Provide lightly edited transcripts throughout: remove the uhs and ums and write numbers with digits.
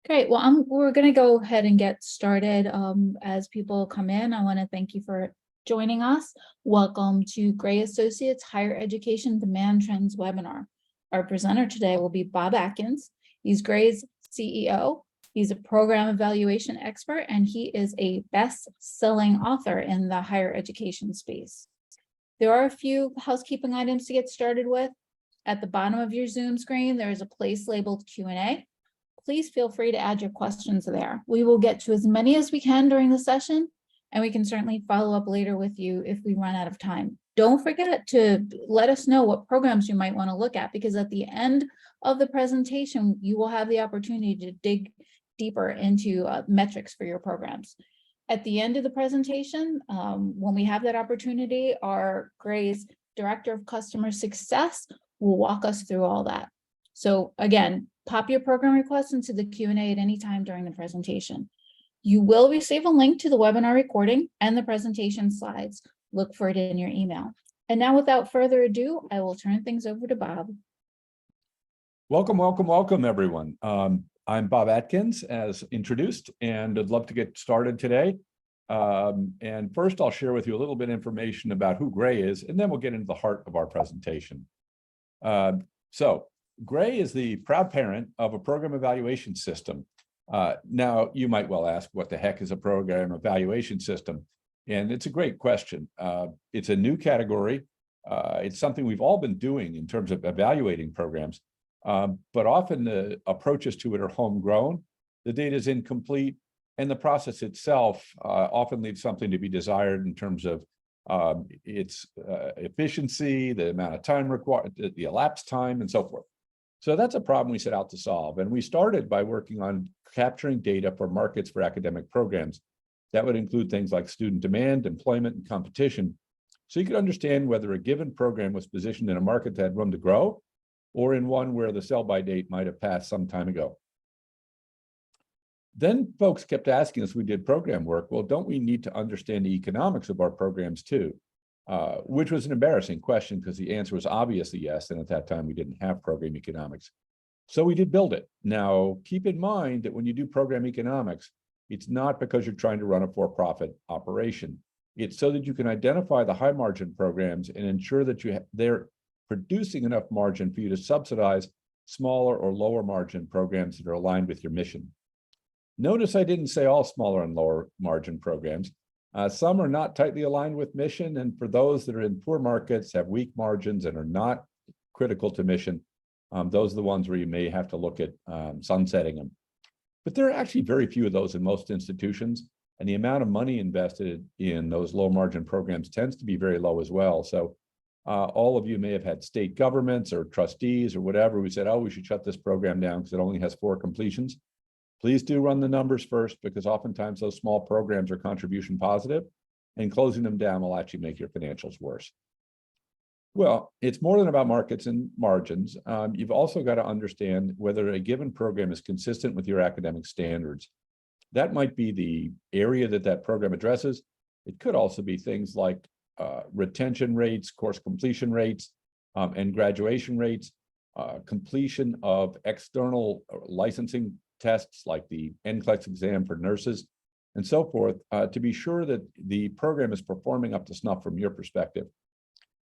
Great. Well, we're going to go ahead and get started. As people come in, I want to thank you for joining us. Welcome to Gray Associates Higher Education Demand Trends webinar. Our presenter today will be Bob Atkins. He's Gray's CEO. He's a program evaluation expert, and he is a best-selling author in the higher education space. There are a few housekeeping items to get started with. At the bottom of your Zoom screen, there is a place labeled Q&A. Please feel free to add your questions there. We will get to as many as we can during the session, and we can certainly follow up later with you if we run out of time. Don't forget to let us know what programs you might want to look at, because at the end of the presentation, you will have the opportunity to dig deeper into metrics for your programs. At the end of the presentation, when we have that opportunity, our Gray's Director of Customer Success will walk us through all that. So again, pop your program requests into the Q&A at any time during the presentation. You will receive a link to the webinar recording and the presentation slides. Look for it in your email. And now, without further ado, I will turn things over to Bob. Welcome, welcome, welcome, everyone. I'm Bob Atkins, as introduced, and I'd love to get started today. And first, I'll share with you a little bit of information about who Gray is, and then we'll get into the heart of our presentation. So Gray is the proud parent of a program evaluation system. Now, you might well ask, what the heck is a program evaluation system? And it's a great question. It's a new category. It's something we've all been doing in terms of evaluating programs, but often the approaches to it are homegrown. The data is incomplete, and the process itself often leaves something to be desired in terms of its efficiency, the amount of time required, the elapsed time, and so forth. So that's a problem we set out to solve. And we started by working on capturing data for markets for academic programs. That would include things like student demand, employment, and competition. So you could understand whether a given program was positioned in a market that had room to grow, or in one where the sell-by date might have passed some time ago. Then folks kept asking us, we did program work, well, don't we need to understand the economics of our programs too? Which was an embarrassing question, because the answer was obviously yes, and at that time we didn't have program economics. So we did build it. Now, keep in mind that when you do program economics, it's not because you're trying to run a for-profit operation. It's so that you can identify the high margin programs and ensure that they're producing enough margin for you to subsidize smaller or lower margin programs that are aligned with your mission. Notice I didn't say all smaller and lower margin programs. Some are not tightly aligned with mission, and for those that are in poor markets, have weak margins, and are not critical to mission, those are the ones where you may have to look at sunsetting them. But there are actually very few of those in most institutions, and the amount of money invested in those low margin programs tends to be very low as well. So all of you may have had state governments or trustees or whatever who said, oh, we should shut this program down because it only has 4 completions. Please do run the numbers first, because oftentimes those small programs are contribution positive, and closing them down will actually make your financials worse. Well, it's more than about markets and margins. You've also got to understand whether a given program is consistent with your academic standards. That might be the area that that program addresses. It could also be things like retention rates, course completion rates, and graduation rates, completion of external licensing tests like the NCLEX exam for nurses, and so forth, to be sure that the program is performing up to snuff from your perspective.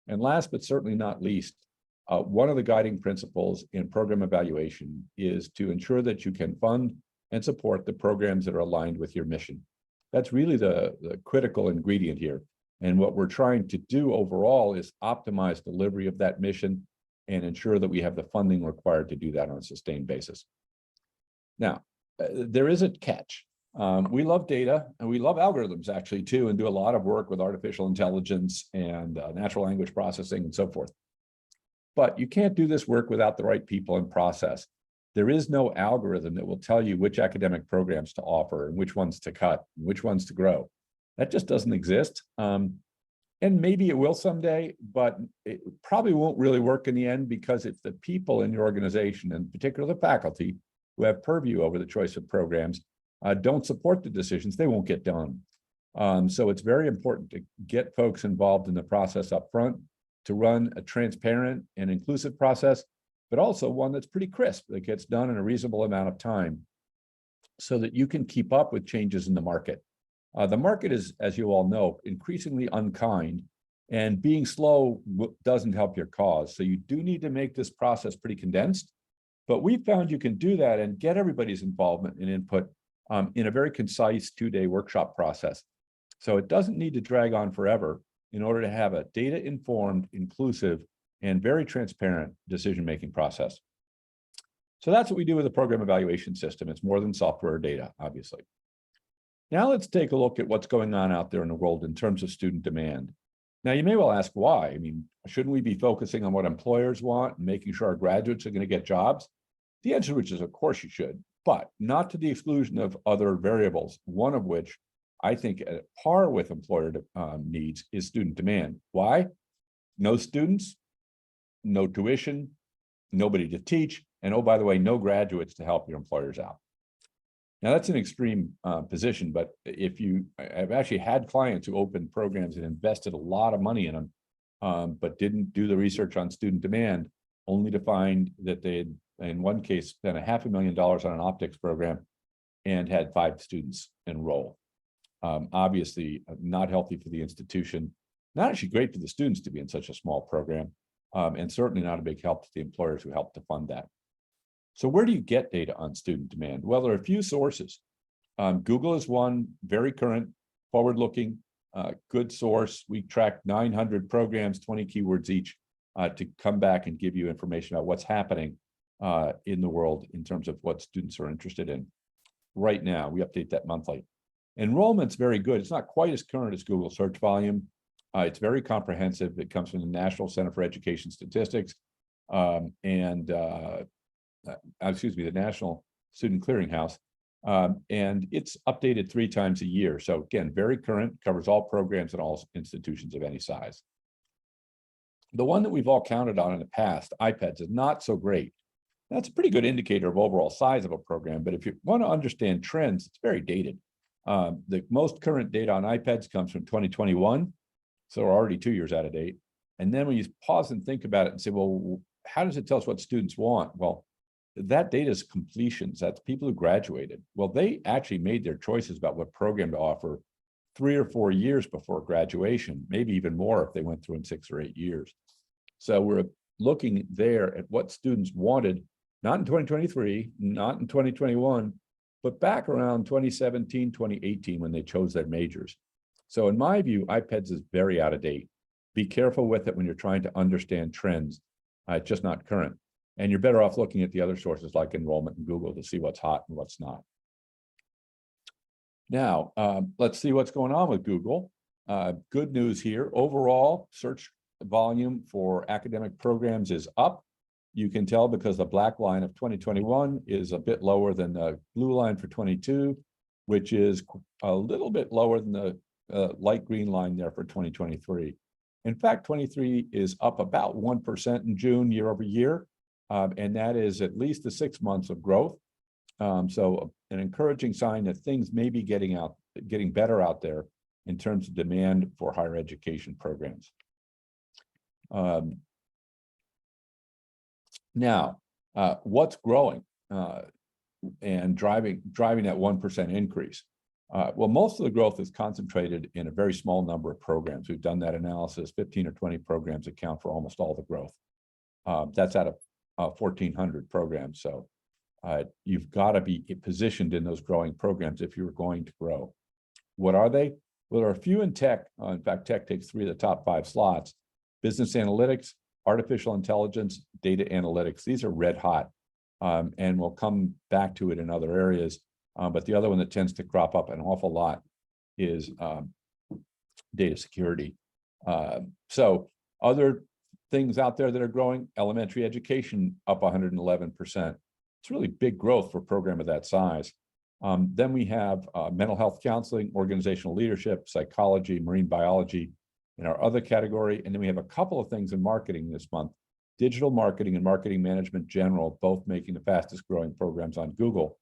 And last but certainly not least, one of the guiding principles in program evaluation is to ensure that you can fund and support the programs that are aligned with your mission. That's really the critical ingredient here. And what we're trying to do overall is optimize delivery of that mission and ensure that we have the funding required to do that on a sustained basis. Now, there is a catch. We love data, and we love algorithms actually too, and do a lot of work with artificial intelligence and natural language processing and so forth. But you can't do this work without the right people and process. There is no algorithm that will tell you which academic programs to offer and which ones to cut and which ones to grow. That just doesn't exist. And maybe it will someday, but it probably won't really work in the end, because if the people in your organization, and particularly the faculty who have purview over the choice of programs, don't support the decisions, they won't get done. So it's very important to get folks involved in the process up front, to run a transparent and inclusive process, but also one that's pretty crisp, that gets done in a reasonable amount of time. so that you can keep up with changes in the market. The market is, as you all know, increasingly unkind, and being slow doesn't help your cause. So you do need to make this process pretty condensed, but we found you can do that and get everybody's involvement and input in a very concise 2-day workshop process. So it doesn't need to drag on forever in order to have a data-informed, inclusive, and very transparent decision-making process. So that's what we do with the program evaluation system. It's more than software or data, obviously. Now let's take a look at what's going on out there in the world in terms of student demand. Now, you may well ask why. I mean, shouldn't we be focusing on what employers want and making sure our graduates are going to get jobs? The answer, which is, of course you should, but not to the exclusion of other variables, one of which I think at par with employer needs is student demand. Why? No students, no tuition, nobody to teach, and oh, by the way, no graduates to help your employers out. Now, that's an extreme position, but I've actually had clients who opened programs and invested a lot of money in them, but didn't do the research on student demand, only to find that they had, in one case, spent $500,000 on an optics program and had 5 students enroll. Obviously, not healthy for the institution, not actually great for the students to be in such a small program, and certainly not a big help to the employers who helped to fund that. So where do you get data on student demand? Well, there are a few sources. Google is one, very current, forward-looking, good source. We track 900 programs, 20 keywords each, to come back and give you information about what's happening in the world in terms of what students are interested in. Right now, we update that monthly. Enrollment's very good. It's not quite as current as Google search volume. It's very comprehensive. It comes from the National Center for Education Statistics the National Student Clearinghouse, and it's updated 3 times a year. So again, very current, covers all programs and all institutions of any size. The one that we've all counted on in the past, iPads, is not so great. That's a pretty good indicator of overall size of a program, but if you want to understand trends, it's very dated. The most current data on iPads comes from 2021, so we're already 2 years out of date. And then when you pause and think about it and say, well, how does it tell us what students want? Well, that data is completions. That's people who graduated. Well, they actually made their choices about what program to offer 3 or 4 years before graduation, maybe even more if they went through in 6 or 8 years. So we're looking there at what students wanted, not in 2023, not in 2021, but back around 2017, 2018, when they chose their majors. So in my view, iPads is very out of date. Be careful with it when you're trying to understand trends. It's just not current. And you're better off looking at the other sources like Enrollment and Google to see what's hot and what's not. Now, let's see what's going on with Google. Good news here. Overall, search volume for academic programs is up. You can tell because the black line of 2021 is a bit lower than the blue line for 22, which is a little bit lower than the light green line there for 2023. In fact, 23 is up about 1% in June year over year. And that is at least the 6 months of growth. So an encouraging sign that things may be getting better out there in terms of demand for higher education programs. Now, what's growing and driving that 1% increase? Well, most of the growth is concentrated in a very small number of programs. We've done that analysis. 15 or 20 programs account for almost all the growth. That's out of 1,400 programs. So you've got to be positioned in those growing programs if you're going to grow. What are they? Well, there are a few in tech. In fact, tech takes 3 of the top 5 slots. Business analytics, artificial intelligence, data analytics. These are red hot. And we'll come back to it in other areas. But the other one that tends to crop up an awful lot is data security. So other things out there that are growing, elementary education up 111%. It's really big growth for a program of that size. Then we have mental health counseling, organizational leadership, psychology, marine biology in our other category. And then we have a couple of things in marketing this month, digital marketing and marketing management general, both making the fastest growing programs on Google.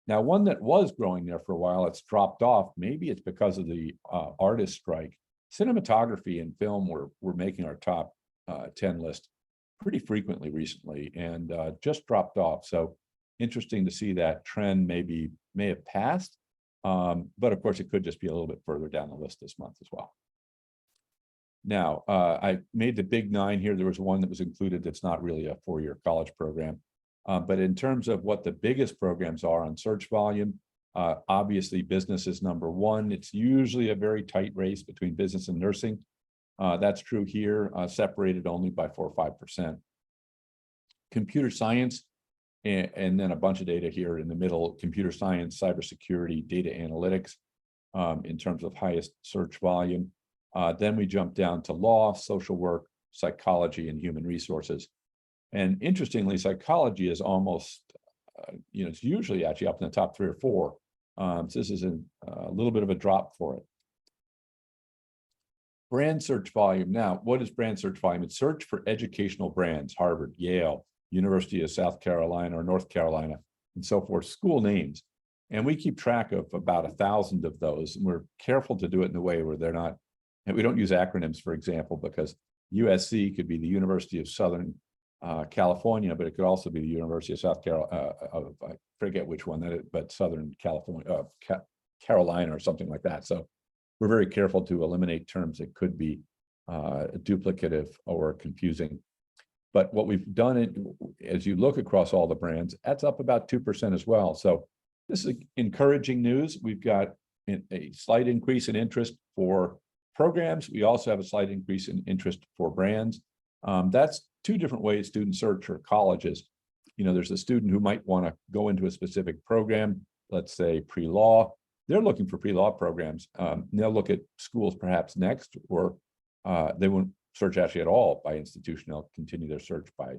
Now, one that was growing there for a while, it's dropped off. Maybe it's because of the artist strike. Cinematography and film were making our top 10 list pretty frequently recently and just dropped off. So Interesting to see that trend may have passed, but of course it could just be a little bit further down the list this month as well. Now, I made the big 9 here. There was one that was included that's not really a 4-year college program. But in terms of what the biggest programs are on search volume, obviously business is number 1. It's usually a very tight race between business and nursing. That's true here, separated only by 4 or 5%. Computer science, and then a bunch of data here in the middle, computer science, cybersecurity, data analytics, in terms of highest search volume. Then we jump down to law, social work, psychology, and human resources. And interestingly, psychology is almost, it's usually actually up in the top 3 or 4. So this is a little bit of a drop for it. Brand search volume. Now, what is brand search volume? It's search for educational brands, Harvard, Yale, University of South Carolina or North Carolina, and so forth, school names. And we keep track of about 1,000 of those. And we're careful to do it in a way where they're not, and we don't use acronyms, for example, because USC could be the University of Southern California, but it could also be the University of South Carolina, I forget which one that is, but Southern California, Carolina or something like that. So we're very careful to eliminate terms that could be duplicative or confusing. But what we've done, as you look across all the brands, that's up about 2% as well. So this is encouraging news. We've got a slight increase in interest for programs. We also have a slight increase in interest for brands. That's 2 different ways students search for colleges. There's a student who might want to go into a specific program, let's say pre-law. They're looking for pre-law programs. They'll look at schools perhaps next, or they won't search actually at all by institution. They'll continue their search by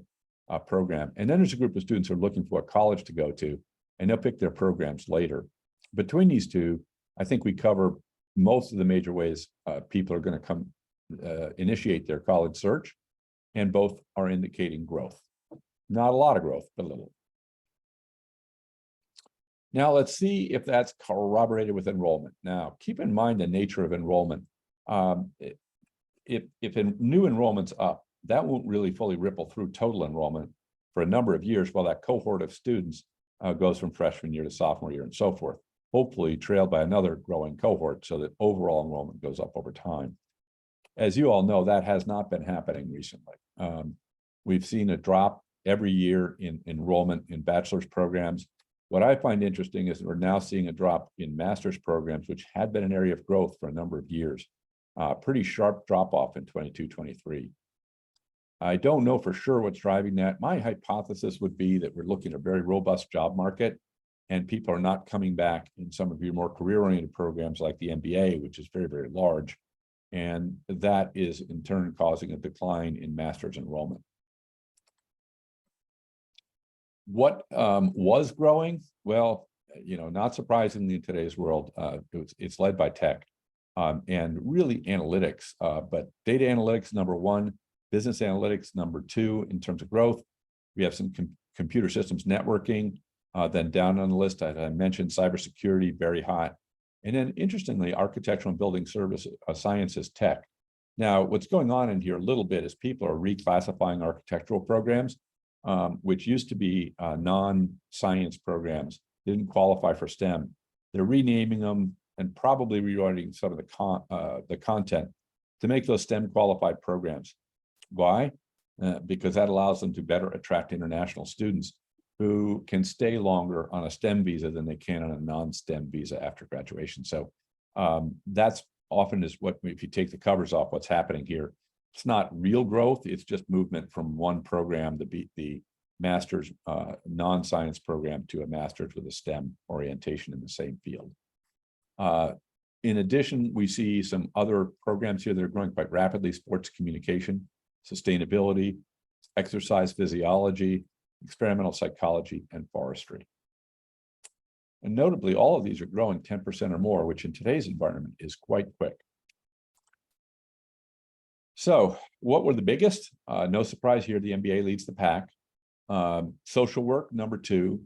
program. And then there's a group of students who are looking for a college to go to, and they'll pick their programs later. Between these 2, I think we cover most of the major ways people are going to come initiate their college search, and both are indicating growth. Not a lot of growth, but a little. Now let's see if that's corroborated with enrollment. Now, keep in mind the nature of enrollment. If new enrollment's up, that won't really fully ripple through total enrollment for a number of years while that cohort of students goes from freshman year to sophomore year and so forth, hopefully trailed by another growing cohort so that overall enrollment goes up over time. As you all know, that has not been happening recently. We've seen a drop every year in enrollment in bachelor's programs. What I find interesting is we're now seeing a drop in master's programs, which had been an area of growth for a number of years. Pretty sharp drop off in 22-23. I don't know for sure what's driving that. My hypothesis would be that we're looking at a very robust job market, and people are not coming back in some of your more career-oriented programs like the MBA, which is very, very large. And that is in turn causing a decline in master's enrollment. What was growing? Well, not surprisingly in today's world, it's led by tech and really analytics, but data analytics, number 1, business analytics, number 2, in terms of growth. We have some computer systems networking, then down on the list, I mentioned cybersecurity, very hot. And then interestingly, architectural and building service sciences tech. Now, what's going on in here a little bit is people are reclassifying architectural programs, which used to be non-science programs, didn't qualify for STEM. They're renaming them and probably rewriting some of the content to make those STEM qualified programs. Why? Because that allows them to better attract international students who can stay longer on a STEM visa than they can on a non-STEM visa after graduation. So that's often is what, if you take the covers off, what's happening here. It's not real growth, it's just movement from one program to be the master's non-science program to a master's with a STEM orientation in the same field. In addition, we see some other programs here that are growing quite rapidly: sports communication, sustainability, exercise physiology, experimental psychology, and forestry. And notably, all of these are growing 10% or more, which in today's environment is quite quick. So what were the biggest? No surprise here, the MBA leads the pack. Social work, number 2.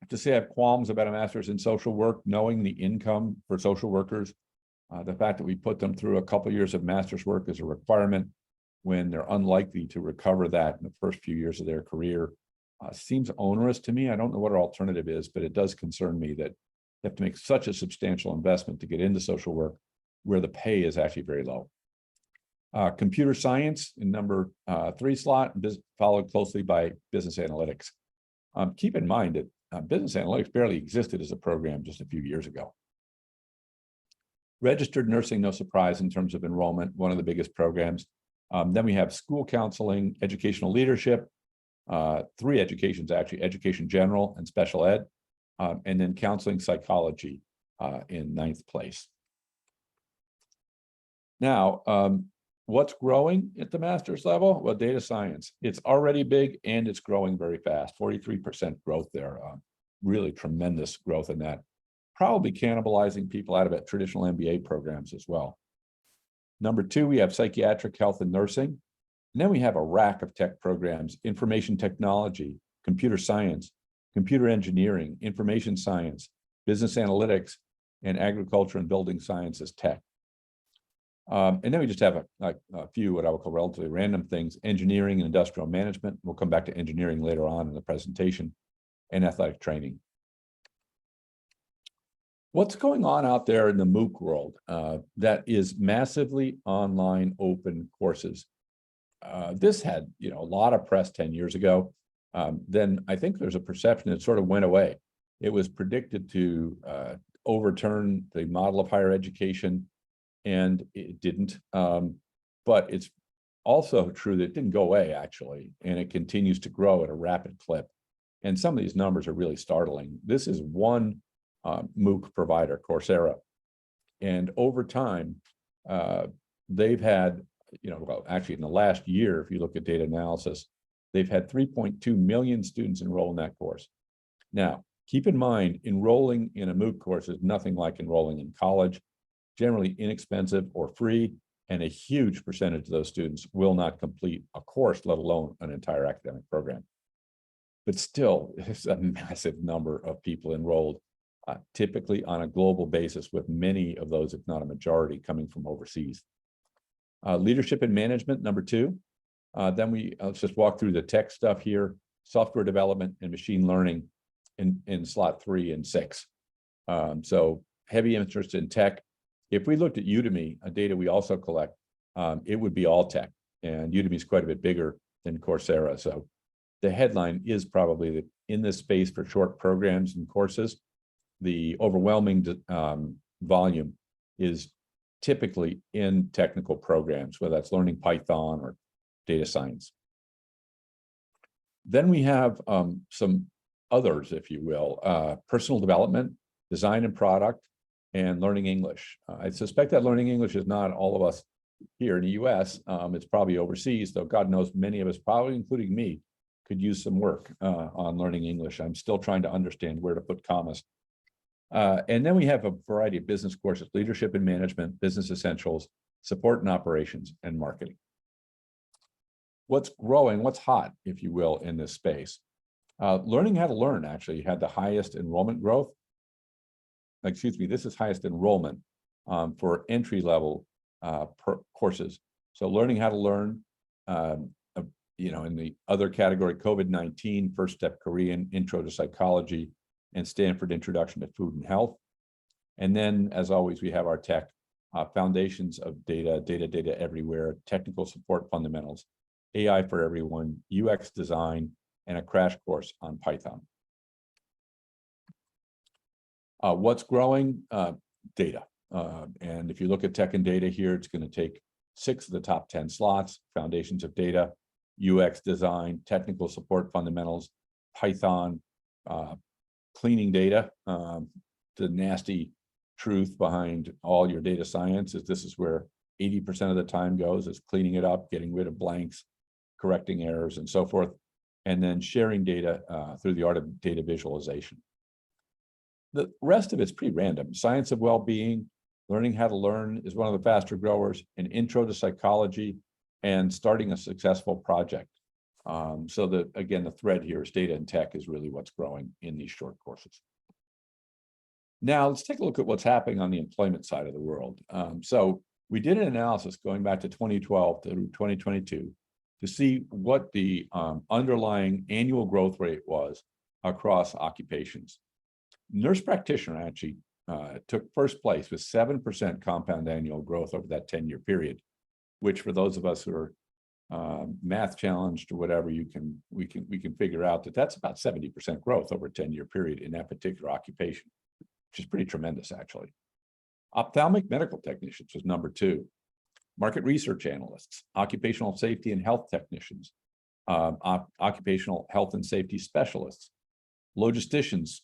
To say I have qualms about a master's in social work, knowing the income for social workers, the fact that we put them through a couple of years of master's work is a requirement when they're unlikely to recover that in the first few years of their career. seems onerous to me. I don't know what our alternative is, but it does concern me that you have to make such a substantial investment to get into social work where the pay is actually very low. Computer science in number 3 slot, followed closely by business analytics. Keep in mind that business analytics barely existed as a program just a few years ago. Registered nursing, no surprise in terms of enrollment, one of the biggest programs. Then we have school counseling, educational leadership, 3 educations actually, education general and special ed, and then counseling psychology in 9th place. Now, what's growing at the master's level? Well, data science. It's already big and it's growing very fast, 43% growth there. Really tremendous growth in that. Probably cannibalizing people out of it, traditional MBA programs as well. Number 2, we have psychiatric health and nursing. And then we have a rack of tech programs, information technology, computer science, computer engineering, information science, business analytics, and agriculture and building sciences tech. And then we just have a few what I would call relatively random things, engineering and industrial management. We'll come back to engineering later on in the presentation, and athletic training. What's going on out there in the MOOC world that is massively online open courses? This had a lot of press 10 years ago. Then I think there's a perception it sort of went away. It was predicted to overturn the model of higher education, and it didn't. But it's also true that it didn't go away, actually, and it continues to grow at a rapid clip. And some of these numbers are really startling. This is one MOOC provider, Coursera. And over time, they've had, well, actually in the last year, if you look at data analysis, they've had 3.2 million students enroll in that course. Now, keep in mind, enrolling in a MOOC course is nothing like enrolling in college, generally inexpensive or free, and a huge percentage of those students will not complete a course, let alone an entire academic program. But still, it's a massive number of people enrolled, typically on a global basis, with many of those, if not a majority, coming from overseas. Leadership and management, number 2. Then let's just walk through the tech stuff here, software development and machine learning in slot 3 and 6. So heavy interest in tech. If we looked at Udemy, a data we also collect, it would be all tech, and Udemy is quite a bit bigger than Coursera. So the headline is probably that in this space for short programs and courses, the overwhelming volume is typically in technical programs, whether that's learning Python or data science. Then we have some others, if you will, personal development, design and product, and learning English. I suspect that learning English is not all of us here in the US. It's probably overseas, though God knows many of us, probably including me, could use some work on learning English. I'm still trying to understand where to put commas. And then we have a variety of business courses, leadership and management, business essentials, support and operations, and marketing. What's growing, what's hot, if you will, in this space? Learning how to learn actually had the highest enrollment growth. Excuse me, this is highest enrollment for entry-level courses. So learning how to learn, in the other category, COVID-19, First Step Korean, Intro to Psychology, and Stanford Introduction to Food and Health. And then, as always, we have our tech, foundations of data everywhere, technical support fundamentals, AI for everyone, UX design, and a crash course on Python. What's growing? Data. And if you look at tech and data here, it's going to take 6 of the top 10 slots, foundations of data, UX design, technical support fundamentals, Python, cleaning data. The nasty truth behind all your data science is this is where 80% of the time goes, is cleaning it up, getting rid of blanks, correcting errors, and so forth, and then sharing data through the art of data visualization. The rest of it's pretty random. Science of well-being, learning how to learn is one of the faster growers, an intro to psychology, and starting a successful project. So that, again, the thread here is data and tech is really what's growing in these short courses. Now, let's take a look at what's happening on the employment side of the world. So we did an analysis going back to 2012 to 2022 to see what the underlying annual growth rate was across occupations. Nurse practitioner actually took first place with 7% compound annual growth over that 10-year period, which for those of us who are math challenged or whatever, we can figure out that that's about 70% growth over a 10-year period in that particular occupation, which is pretty tremendous, actually. Ophthalmic medical technicians was number 2. Market research analysts, occupational safety and health technicians, occupational health and safety specialists, logisticians.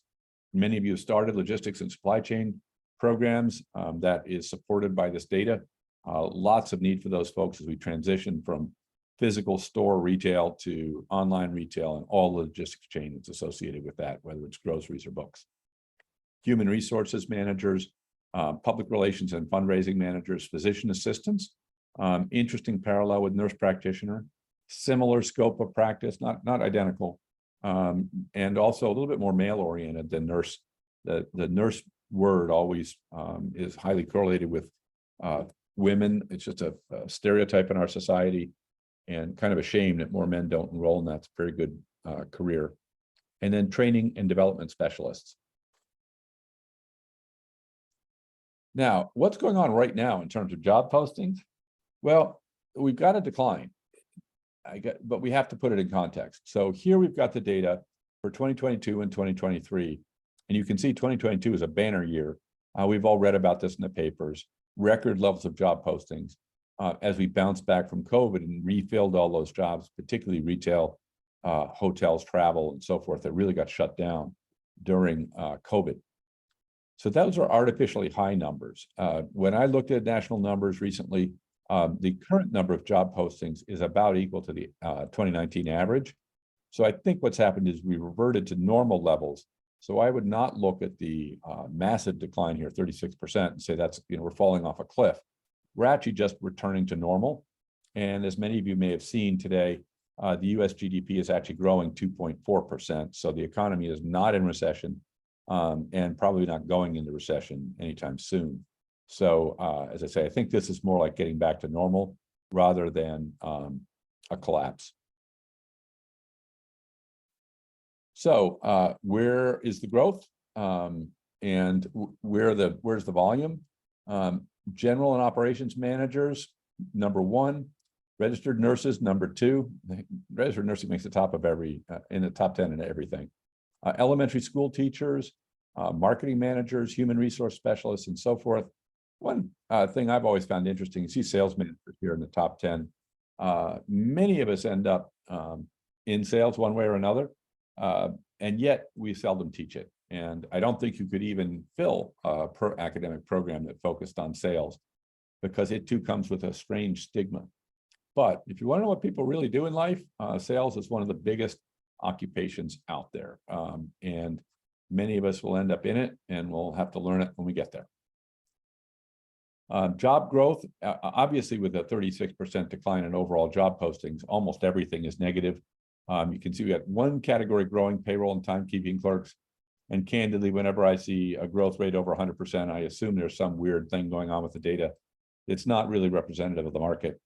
Many of you have started logistics and supply chain programs that is supported by this data. Lots of need for those folks as we transition from physical store retail to online retail and all the logistics chain that's associated with that, whether it's groceries or books. Human resources managers, public relations and fundraising managers, physician assistants, interesting parallel with nurse practitioner, similar scope of practice, not identical, and also a little bit more male oriented than nurse. The nurse word always is highly correlated with women. It's just a stereotype in our society, and kind of a shame that more men don't enroll in that. It's a very good career. And then training and development specialists. Now, what's going on right now in terms of job postings? Well, we've got a decline, but we have to put it in context. So here we've got the data for 2022 and 2023, and you can see 2022 is a banner year. We've all read about this in the papers, record levels of job postings as we bounced back from COVID and refilled all those jobs, particularly retail, hotels, travel, and so forth, that really got shut down during COVID. So those are artificially high numbers. When I looked at national numbers recently, the current number of job postings is about equal to the 2019 average. So I think what's happened is we reverted to normal levels. So I would not look at the massive decline here, 36%, and say that's, we're falling off a cliff. We're actually just returning to normal. And as many of you may have seen today, the US GDP is actually growing 2.4%. So the economy is not in recession and probably not going into recession anytime soon. So as I say, I think this is more like getting back to normal rather than a collapse. So where is the growth and where's the volume? General and operations managers, number 1. Registered nurses, number 2. Registered nursing makes the top of in the top 10 in everything. Elementary school teachers, marketing managers, human resource specialists, and so forth. One thing I've always found interesting, you see sales managers here in the top 10. Many of us end up in sales one way or another, and yet we seldom teach it. And I don't think you could even fill a academic program that focused on sales, because it too comes with a strange stigma. But if you want to know what people really do in life, sales is one of the biggest occupations out there. And many of us will end up in it, and we'll have to learn it when we get there. Job growth, obviously with a 36% decline in overall job postings, almost everything is negative. You can see we got one category growing, payroll and timekeeping clerks. And candidly, whenever I see a growth rate over 100%, I assume there's some weird thing going on with the data. It's not really representative of the market.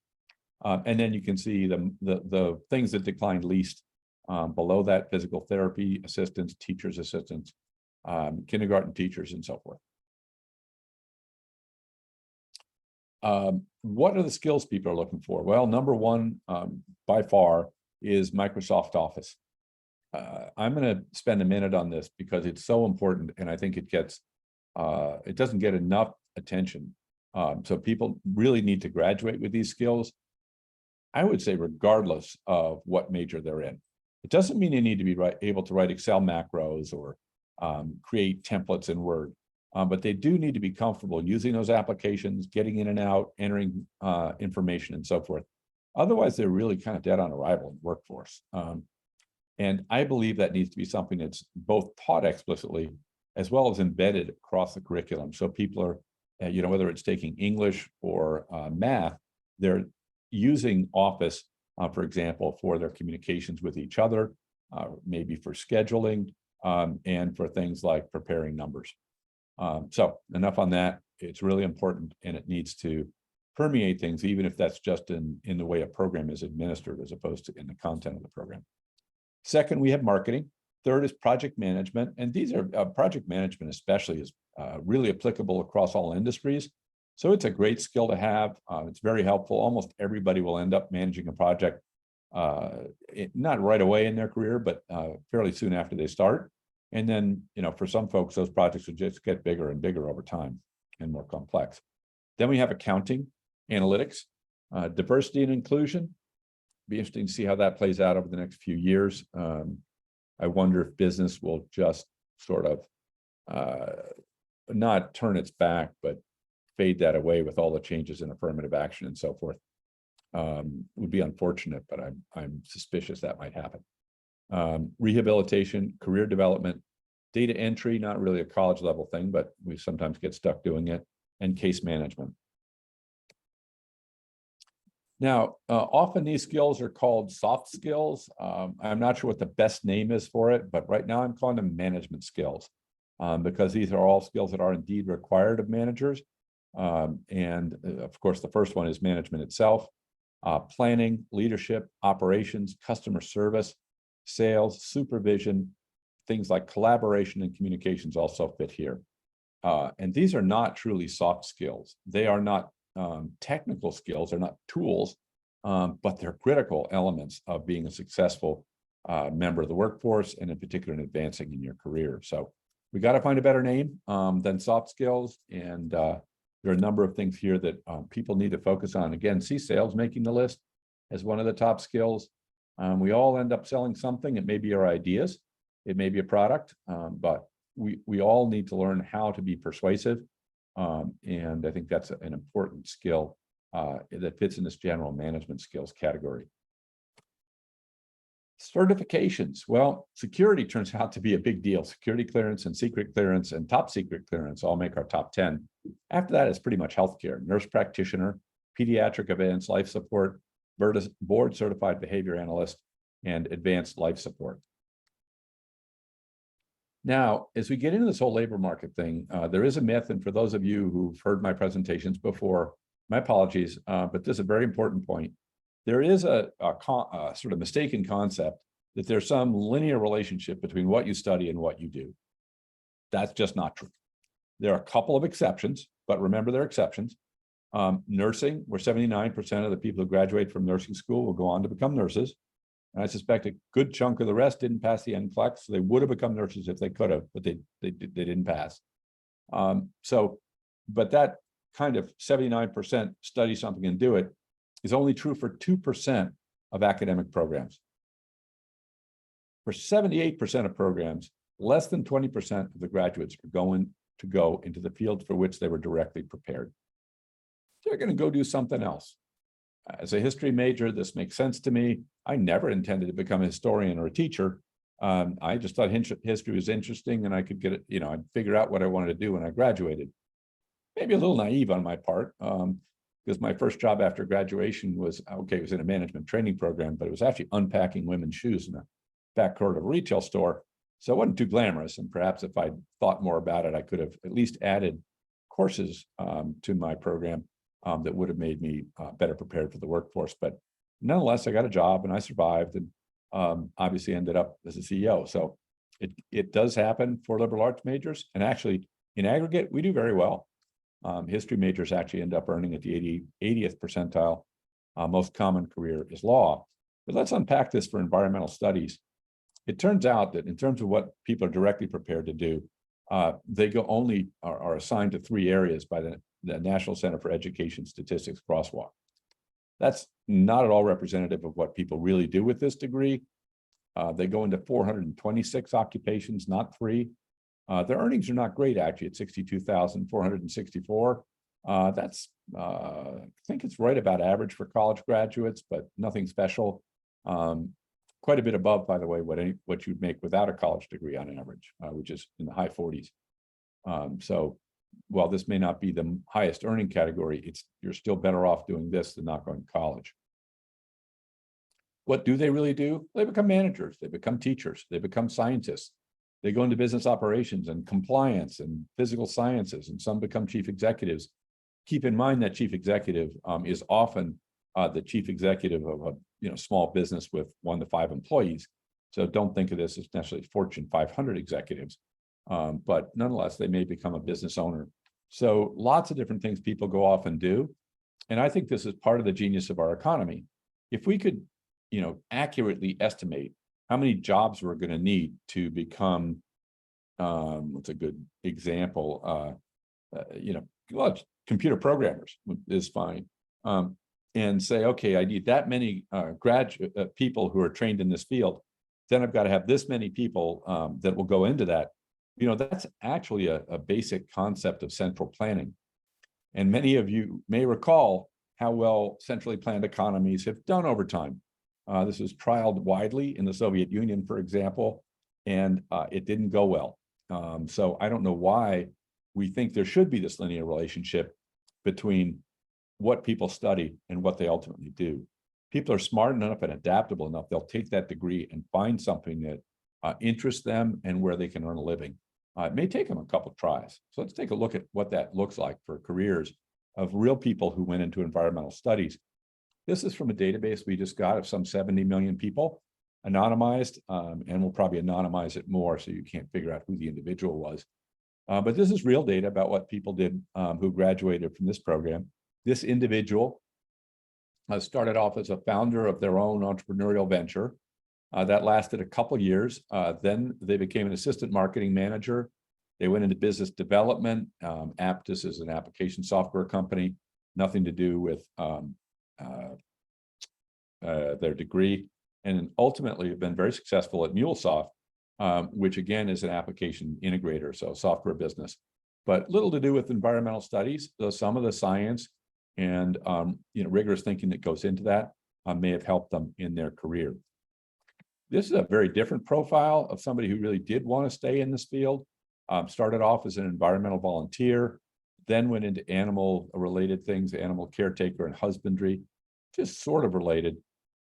And then you can see the things that declined least below that: physical therapy assistants, teachers assistants, kindergarten teachers, and so forth. What are the skills people are looking for? Well, number 1 by far is Microsoft Office. I'm going to spend a minute on this because it's so important, and I think it doesn't get enough attention. So people really need to graduate with these skills, I would say, regardless of what major they're in. It doesn't mean you need to be able to write Excel macros or create templates in Word, but they do need to be comfortable using those applications, getting in and out, entering information, and so forth. Otherwise, they're really kind of dead on arrival in the workforce. And I believe that needs to be something that's both taught explicitly as well as embedded across the curriculum. So people are, whether it's taking English or math, they're using Office, for example, for their communications with each other, maybe for scheduling, and for things like preparing numbers. So enough on that. It's really important, and it needs to permeate things, even if that's just in the way a program is administered as opposed to in the content of the program. Second, we have marketing. Third is project management. And these are project management especially is really applicable across all industries. So it's a great skill to have. It's very helpful. Almost everybody will end up managing a project, not right away in their career, but fairly soon after they start. And then, for some folks, those projects will just get bigger and bigger over time and more complex. Then we have accounting, analytics, diversity and inclusion. Be interesting to see how that plays out over the next few years. I wonder if business will just sort of not turn its back, but fade that away with all the changes in affirmative action and so forth. Would be unfortunate, but I'm suspicious that might happen. Rehabilitation, career development, data entry, not really a college level thing, but we sometimes get stuck doing it, and case management. Now, often these skills are called soft skills. I'm not sure what the best name is for it, but right now I'm calling them management skills because these are all skills that are indeed required of managers. And of course, the first one is management itself, planning, leadership, operations, customer service, sales, supervision, things like collaboration and communications also fit here. And these are not truly soft skills. They are not technical skills, they're not tools, but they're critical elements of being a successful member of the workforce, and in particular in advancing in your career. So we got to find a better name than soft skills. And there are a number of things here that people need to focus on. Again, see sales making the list as one of the top skills. We all end up selling something. It may be our ideas, it may be a product, but we all need to learn how to be persuasive. And I think that's an important skill that fits in this general management skills category. Certifications. Well, security turns out to be a big deal. Security clearance and secret clearance and top secret clearance all make our top 10. After that, it's pretty much healthcare, nurse practitioner, pediatric advanced life support, board certified behavior analyst, and advanced life support. Now, as we get into this whole labor market thing, there is a myth, and for those of you who've heard my presentations before, my apologies, but this is a very important point. There is a sort of mistaken concept that there's some linear relationship between what you study and what you do. That's just not true. There are a couple of exceptions, but remember they're exceptions. Nursing, where 79% of the people who graduate from nursing school will go on to become nurses. And I suspect a good chunk of the rest didn't pass the NCLEX, so they would have become nurses if they could have, but they didn't pass. But that kind of 79% study something and do it is only true for 2% of academic programs. For 78% of programs, less than 20% of the graduates are going to go into the field for which they were directly prepared. They're going to go do something else. As a history major, this makes sense to me. I never intended to become a historian or a teacher. I just thought history was interesting and I could get it, I'd figure out what I wanted to do when I graduated. Maybe a little naive on my part, because my first job after graduation was, it was in a management training program, but it was actually unpacking women's shoes in the back corner of a retail store. So it wasn't too glamorous. And perhaps if I'd thought more about it, I could have at least added courses to my program that would have made me better prepared for the workforce. But nonetheless, I got a job and I survived and obviously ended up as a CEO. So it does happen for liberal arts majors. And actually, in aggregate, we do very well. History majors actually end up earning at the 80th percentile. Most common career is law. But let's unpack this for environmental studies. It turns out that in terms of what people are directly prepared to do, they are assigned to 3 areas by the National Center for Education Statistics crosswalk. That's not at all representative of what people really do with this degree. They go into 426 occupations, not 3. Their earnings are not great, actually, at $62,464. That's, I think it's right about average for college graduates, but nothing special. Quite a bit above, by the way, what you'd make without a college degree on average, which is in the high 40s. So while this may not be the highest earning category, you're still better off doing this than not going to college. What do they really do? They become managers, they become teachers, they become scientists. They go into business operations and compliance and physical sciences, and some become chief executives. keep in mind that chief executive is often the chief executive of a small business with 1 to 5 employees. So don't think of this as necessarily Fortune 500 executives, but nonetheless, they may become a business owner. So lots of different things people go off and do. And I think this is part of the genius of our economy. If we could, accurately estimate how many jobs we're going to need to become, what's a good example? Well, computer programmers is fine. And say, okay, I need that many graduate people who are trained in this field. Then I've got to have this many people that will go into that. That's actually a basic concept of central planning. And many of you may recall how well centrally planned economies have done over time. This was trialed widely in the Soviet Union, for example, and it didn't go well. So I don't know why we think there should be this linear relationship between what people study and what they ultimately do. People are smart enough and adaptable enough, they'll take that degree and find something that interests them and where they can earn a living. It may take them a couple of tries. So let's take a look at what that looks like for careers of real people who went into environmental studies. This is from a database we just got of some 70 million people, anonymized, and we'll probably anonymize it more so you can't figure out who the individual was. But this is real data about what people did who graduated from this program. This individual started off as a founder of their own entrepreneurial venture. That lasted a couple years. Then they became an assistant marketing manager. They went into business development. Aptus is an application software company, nothing to do with their degree. And ultimately have been very successful at MuleSoft, which again is an application integrator, so software business, but little to do with environmental studies. So some of the science and rigorous thinking that goes into that may have helped them in their career. This is a very different profile of somebody who really did want to stay in this field. Started off as an environmental volunteer, then went into animal-related things, animal caretaker and husbandry, just sort of related,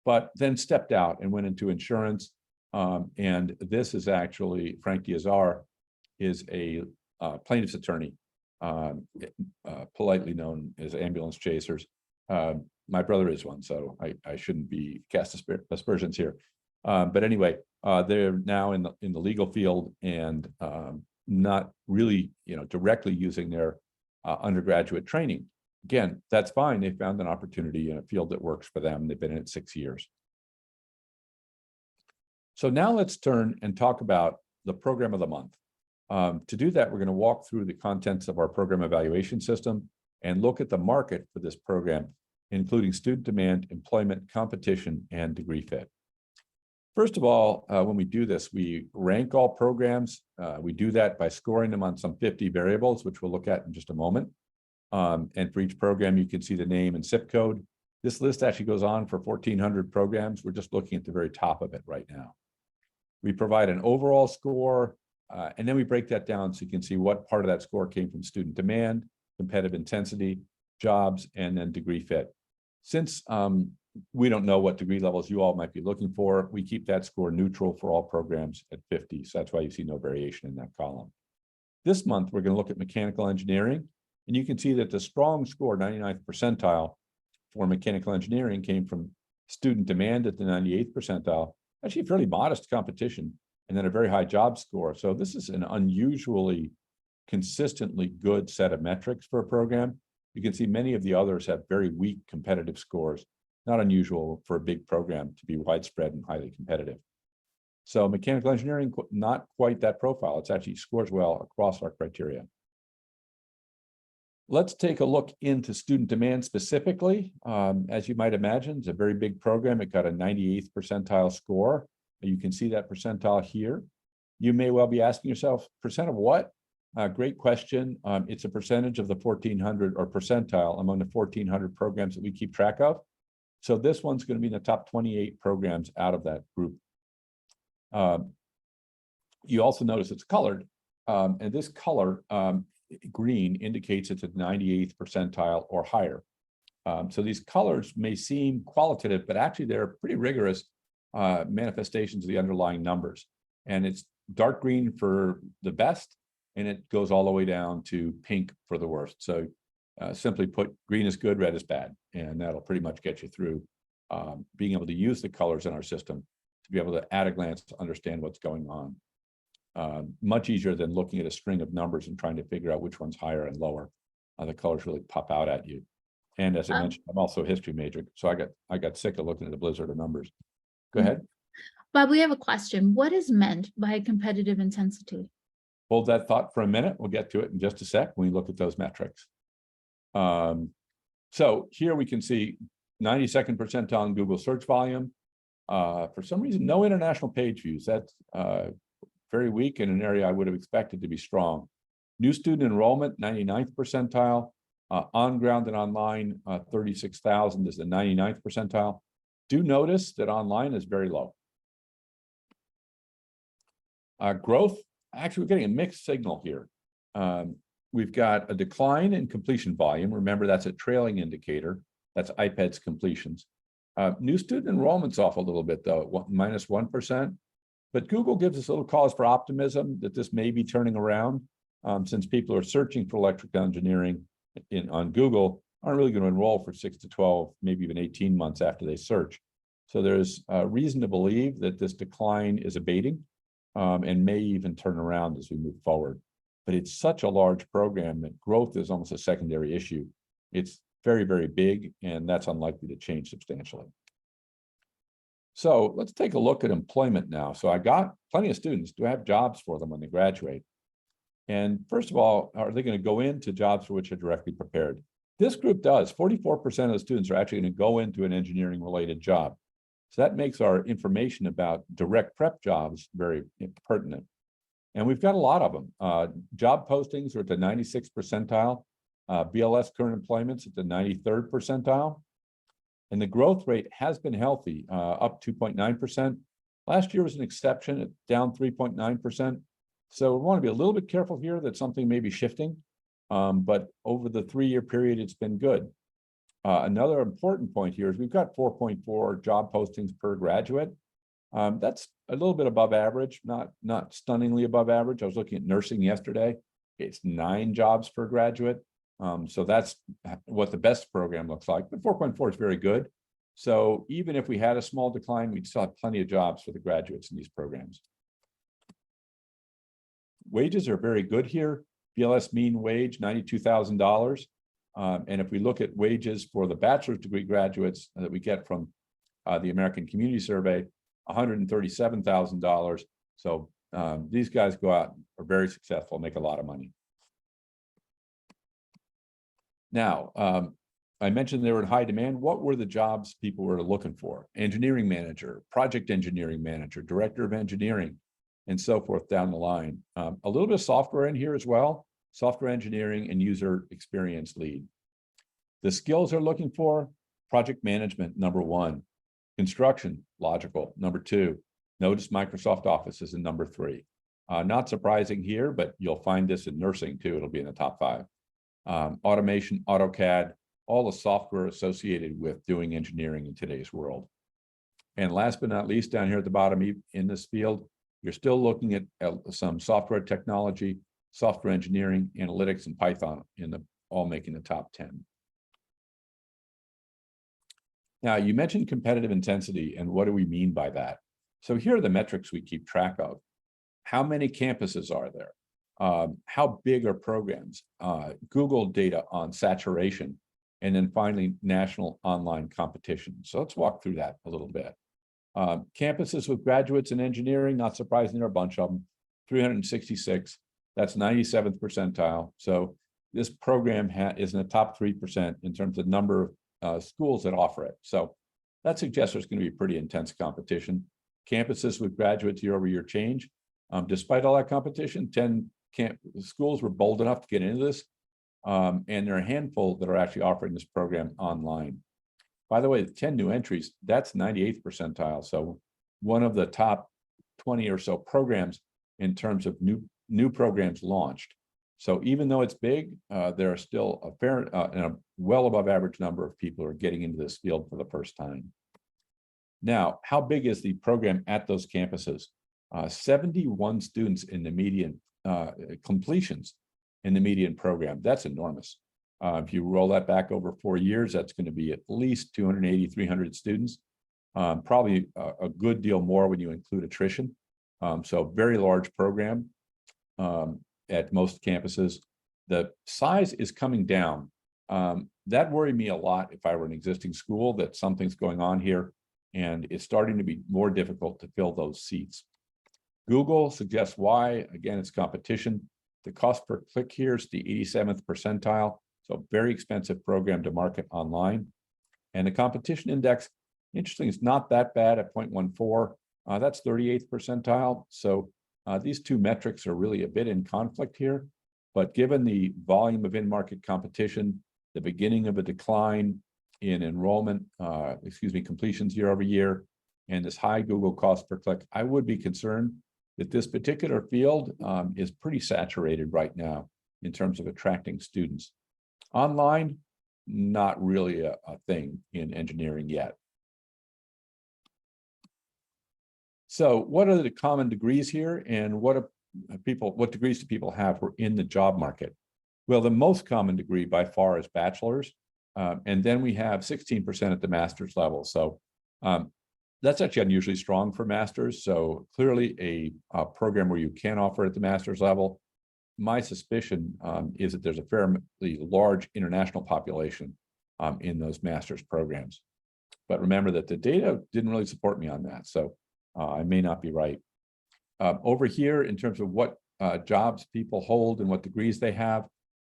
but then stepped out and went into insurance. And this is actually, Frank Diazar is a plaintiff's attorney, politely known as ambulance chasers. My brother is one, so I shouldn't be cast aspersions here. But anyway, they're now in the legal field and not really, directly using their undergraduate training. Again, that's fine. They found an opportunity in a field that works for them. They've been in it 6 years. So now let's turn and talk about the program of the month. To do that, we're going to walk through the contents of our program evaluation system and look at the market for this program, including student demand, employment, competition, and degree fit. First of all, when we do this, we rank all programs. We do that by scoring them on some 50 variables, which we'll look at in just a moment. And for each program, you can see the name and zip code. This list actually goes on for 1,400 programs. We're just looking at the very top of it right now. We provide an overall score, and then we break that down so you can see what part of that score came from student demand, competitive intensity, jobs, and then degree fit. Since we don't know what degree levels you all might be looking for, we keep that score neutral for all programs at 50. So that's why you see no variation in that column. This month, we're going to look at mechanical engineering, and you can see that the strong score, 99th percentile for mechanical engineering, came from student demand at the 98th percentile, actually fairly modest competition, and then a very high job score. So this is an unusually consistently good set of metrics for a program. You can see many of the others have very weak competitive scores. Not unusual for a big program to be widespread and highly competitive. So mechanical engineering, not quite that profile. It's actually scores well across our criteria. Let's take a look into student demand specifically. As you might imagine, it's a very big program. It got a 98th percentile score. You can see that percentile here. You may well be asking yourself, percent of what? Great question. It's a percentage of the 1,400 or percentile among the 1,400 programs that we keep track of. So this one's going to be in the top 28 programs out of that group. You also notice it's colored, and this color, green, indicates it's at 98th percentile or higher. So these colors may seem qualitative, but actually they're pretty rigorous manifestations of the underlying numbers. And it's dark green for the best, and it goes all the way down to pink for the worst. So Simply put, green is good, red is bad, and that'll pretty much get you through being able to use the colors in our system to be able to at a glance to understand what's going on. Much easier than looking at a string of numbers and trying to figure out which one's higher and lower. The colors really pop out at you. And as I mentioned, I'm also a history major, so I got sick of looking at the blizzard of numbers. Go ahead. Bob, we have a question. What is meant by competitive intensity? Hold that thought for a minute. We'll get to it in just a sec when we look at those metrics. So here we can see 92nd percentile in Google search volume. For some reason, no international page views. That's very weak in an area I would have expected to be strong. New student enrollment, 99th percentile. On ground and online, 36,000 is the 99th percentile. Do notice that online is very low. Growth, actually, we're getting a mixed signal here. We've got a decline in completion volume. Remember, that's a trailing indicator. That's IPED's completions. New student enrollment's off a little bit, though, at minus 1%. But Google gives us a little cause for optimism that this may be turning around, since people are searching for electrical engineering on Google, aren't really going to enroll for 6 to 12, maybe even 18 months after they search. So there's reason to believe that this decline is abating and may even turn around as we move forward. But it's such a large program that growth is almost a secondary issue. It's very, very big, and that's unlikely to change substantially. So let's take a look at employment now. So I got plenty of students. Do I have jobs for them when they graduate? And first of all, are they going to go into jobs for which they're directly prepared? This group does. 44% of the students are actually going to go into an engineering related job. So that makes our information about direct prep jobs very pertinent. And we've got a lot of them. Job postings are at the 96th percentile. BLS current employment's at the 93rd percentile. And the growth rate has been healthy, up 2.9%. Last year was an exception, at down 3.9%. So we want to be a little bit careful here that something may be shifting. But over the 3-year period, it's been good. Another important point here is we've got 4.4 job postings per graduate. That's a little bit above average, not stunningly above average. I was looking at nursing yesterday. It's 9 jobs per graduate. So that's what the best program looks like, but 4.4 is very good. So even if we had a small decline, we'd still have plenty of jobs for the graduates in these programs. Wages are very good here. BLS mean wage, $92,000. And if we look at wages for the bachelor's degree graduates that we get from the American Community Survey, $137,000. So these guys go out, are very successful, make a lot of money. Now, I mentioned they were in high demand. What were the jobs people were looking for? Engineering manager, project engineering manager, director of engineering, and so forth down the line. A little bit of software in here as well, software engineering and user experience lead. The skills they're looking for, project management, number 1. Construction, logical, number 2. Notice Microsoft Office is in number 3. Not surprising here, but you'll find this in nursing too. It'll be in the top 5. Automation, AutoCAD, all the software associated with doing engineering in today's world. And last but not least, down here at the bottom in this field, you're still looking at some software technology, software engineering, analytics, and Python all making the top 10. Now, you mentioned competitive intensity, and what do we mean by that? So here are the metrics we keep track of. How many campuses are there? How big are programs? Google data on saturation, and then finally, national online competition. So let's walk through that a little bit. Campuses with graduates in engineering, not surprising, there are a bunch of them, 366. That's 97th percentile. So this program is in the top 3% in terms of number of schools that offer it. So that suggests there's going to be pretty intense competition. Campuses with graduates year-over-year change. Despite all that competition, 10 schools were bold enough to get into this. And there are a handful that are actually offering this program online. By the way, the 10 new entries, that's 98th percentile. So one of the top 20 or so programs in terms of new programs launched. So even though it's big, there are still a fair and a well above average number of people who are getting into this field for the first time. Now, how big is the program at those campuses? 71 students in the median completions in the median program. That's enormous. If you roll that back over 4 years, that's going to be at least 280, 300 students. Probably a good deal more when you include attrition. So very large program at most campuses. The size is coming down. That worried me a lot if I were an existing school, that something's going on here, and it's starting to be more difficult to fill those seats. Google suggests why. Again, it's competition. The cost per click here is the 87th percentile, so very expensive program to market online. And the competition index, interesting, it's not that bad at 0.14. That's 38th percentile. So these two metrics are really a bit in conflict here. But given the volume of in-market competition, the beginning of a decline in enrollment, completions year over year, and this high Google cost per click, I would be concerned that this particular field is pretty saturated right now in terms of attracting students. Online, not really a thing in engineering yet. So what are the common degrees here, and what degrees do people have who are in the job market? Well, the most common degree by far is bachelor's, and then we have 16% at the master's level. So that's actually unusually strong for master's. So clearly a program where you can offer at the master's level. My suspicion is that there's a fairly large international population in those master's programs. But remember that the data didn't really support me on that. So I may not be right. Over here, in terms of what jobs people hold and what degrees they have,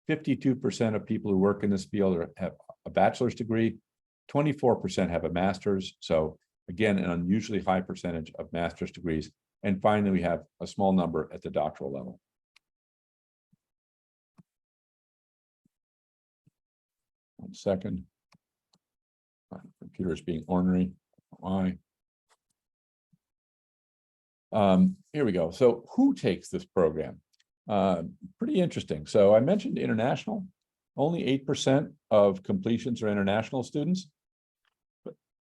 52% of people who work in this field have a bachelor's degree, 24% have a master's. So again, an unusually high percentage of master's degrees. And finally, we have a small number at the doctoral level. One second. My computer is being ornery. Why? Here we go. So who takes this program? Pretty interesting. So I mentioned international. Only 8% of completions are international students.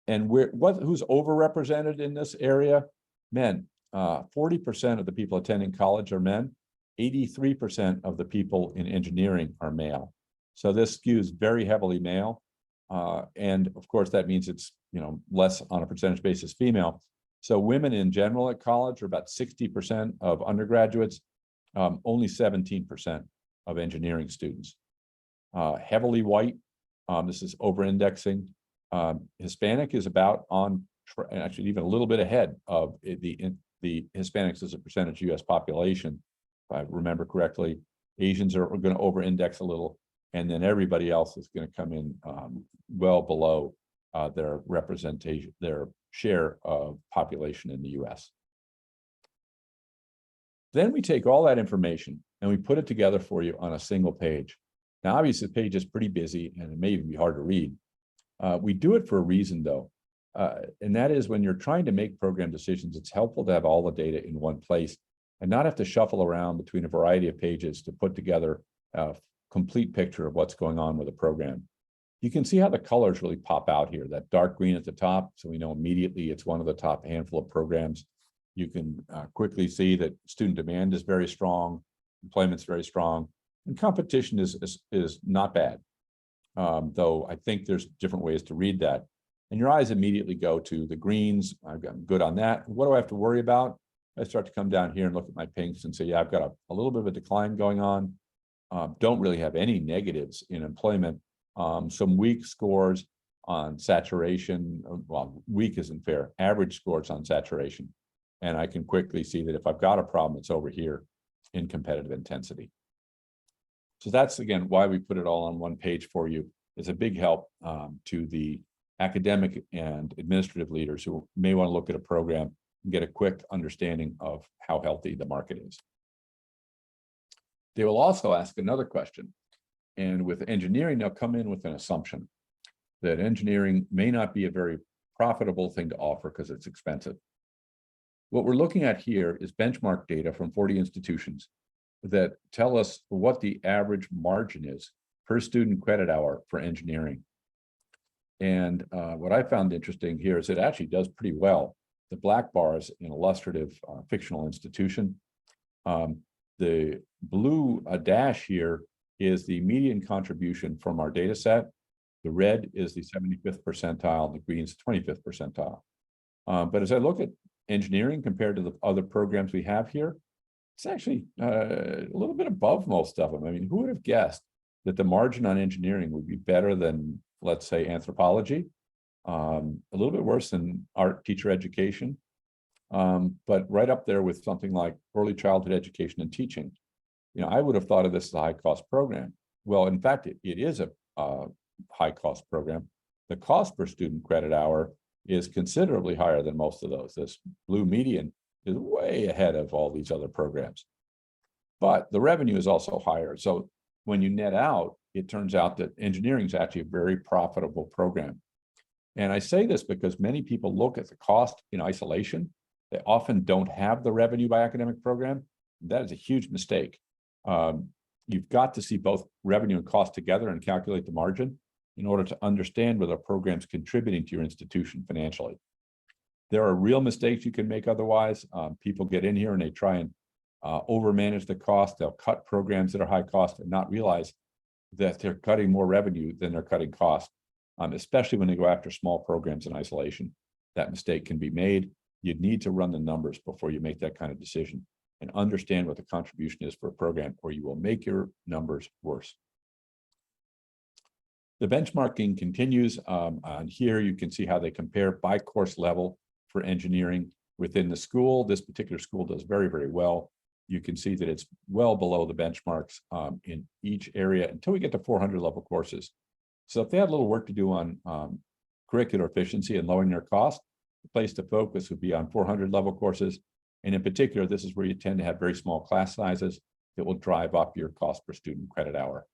And who's overrepresented in this area? Men. 40% of the people attending college are men. 83% of the people in engineering are male. So this skews very heavily male. And of course, that means it's less on a percentage basis female. So women in general at college are about 60% of undergraduates, only 17% of engineering students. Heavily white, this is over-indexing. Hispanic is about on, actually even a little bit ahead of the Hispanics as a percentage of US population. If I remember correctly, Asians are going to over-index a little, and then everybody else is going to come in well below their representation, their share of population in the US. Then we take all that information and we put it together for you on a single page. Now, obviously, the page is pretty busy and it may even be hard to read. We do it for a reason, though, and that is when you're trying to make program decisions, it's helpful to have all the data in one place and not have to shuffle around between a variety of pages to put together a complete picture of what's going on with a program. You can see how the colors really pop out here, that dark green at the top, so we know immediately it's one of the top handful of programs. You can quickly see that student demand is very strong, employment's very strong, and competition is not bad. Though I think there's different ways to read that. And your eyes immediately go to the greens. I've gotten good on that. What do I have to worry about? I start to come down here and look at my pinks and say, yeah, I've got a little bit of a decline going on. Don't really have any negatives in employment. Some weak scores on saturation. Well, weak isn't fair. Average scores on saturation. And I can quickly see that if I've got a problem, it's over here in competitive intensity. So that's, again, why we put it all on one page for you. It's a big help to the academic and administrative leaders who may want to look at a program and get a quick understanding of how healthy the market is. They will also ask another question. And with engineering, they'll come in with an assumption that engineering may not be a very profitable thing to offer because it's expensive. What we're looking at here is benchmark data from 40 institutions that tell us what the average margin is per student credit hour for engineering. And what I found interesting here is it actually does pretty well. The black bar is an illustrative fictional institution. The blue dash here is the median contribution from our data set. The red is the 75th percentile, and the green is the 25th percentile. But as I look at engineering compared to the other programs we have here, it's actually a little bit above most of them. I mean, who would have guessed that the margin on engineering would be better than, let's say, anthropology, a little bit worse than art teacher education, but right up there with something like early childhood education and teaching. You know, I would have thought of this as a high-cost program. Well, in fact, it is a high-cost program. The cost per student credit hour is considerably higher than most of those. This blue median is way ahead of all these other programs. But the revenue is also higher. So when you net out, it turns out that engineering is actually a very profitable program. And I say this because many people look at the cost in isolation. They often don't have the revenue by academic program. That is a huge mistake. You've got to see both revenue and cost together and calculate the margin in order to understand whether a program's contributing to your institution financially. There are real mistakes you can make otherwise. People get in here and they try and overmanage the cost. They'll cut programs that are high cost and not realize that they're cutting more revenue than they're cutting cost, especially when they go after small programs in isolation. That mistake can be made. You need to run the numbers before you make that kind of decision and understand what the contribution is for a program, or you will make your numbers worse. The benchmarking continues. On here, you can see how they compare by course level for engineering within the school. This particular school does very, very well. You can see that it's well below the benchmarks in each area until we get to 400 level courses. So if they have a little work to do on curricular efficiency and lowering their cost, the place to focus would be on 400 level courses. And in particular, this is where you tend to have very small class sizes that will drive up your cost per student credit hour.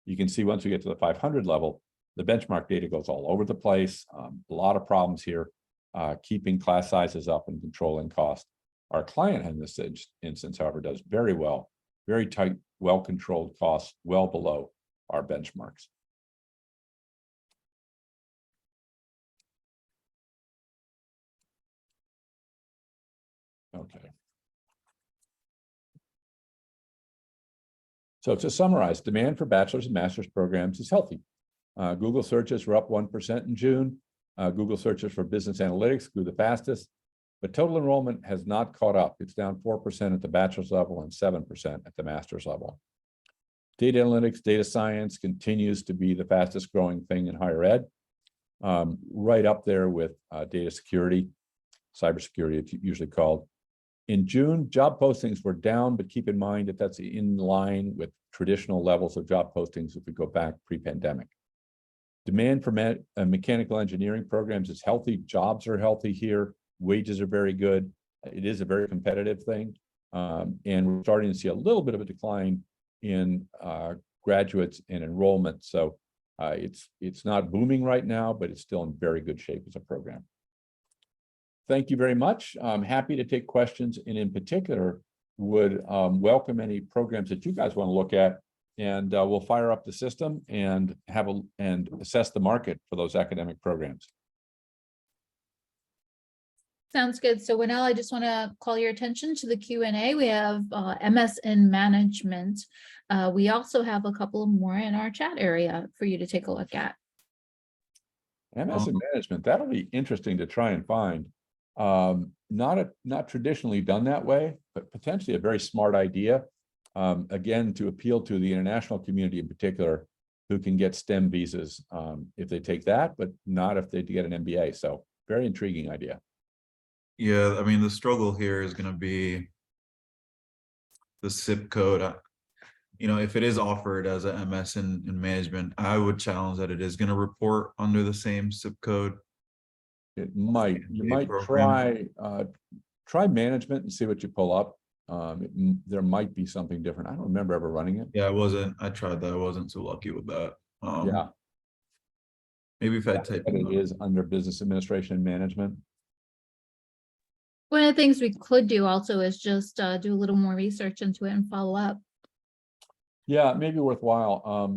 You can see once we get to the 500 level, the benchmark data goes all over the place. A lot of problems here, keeping class sizes up and controlling cost. Our client in this instance, however, does very well, very tight, well-controlled costs, well below our benchmarks. Okay. So to summarize, demand for bachelor's and master's programs is healthy. Google searches were up 1% in June. Google searches for business analytics grew the fastest, but total enrollment has not caught up. It's down 4% at the bachelor's level and 7% at the master's level. Data analytics, data science continues to be the fastest growing thing in higher ed, right up there with data security, cybersecurity, it's usually called. In June, job postings were down, but keep in mind that that's in line with traditional levels of job postings if we go back pre-pandemic. Demand for mechanical engineering programs is healthy. Jobs are healthy here. Wages are very good. It is a very competitive thing. And we're starting to see a little bit of a decline in graduates and enrollment. So it's not booming right now, but it's still in very good shape as a program. Thank you very much. I'm happy to take questions, and in particular, would welcome any programs that you guys want to look at, and we'll fire up the system and assess the market for those academic programs. Sounds good. So Winnell, I just want to call your attention to the Q&A. We have MS in management. We also have a couple more in our chat area for you to take a look at. MS in management, that'll be interesting to try and find. Not traditionally done that way, but potentially a very smart idea. Again, to appeal to the international community in particular, who can get STEM visas if they take that, but not if they get an MBA. So very intriguing idea. Yeah, I mean, the struggle here is going to be the zip code. You know, if it is offered as a MS in management, I would challenge that it is going to report under the same zip code. It might. You might try management and see what you pull up. There might be something different. I don't remember ever running it. Yeah, I tried that. I wasn't so lucky with that. Yeah. Maybe if I type it is under business administration and management. One of the things we could do also is just do a little more research into it and follow up. Yeah, maybe worthwhile.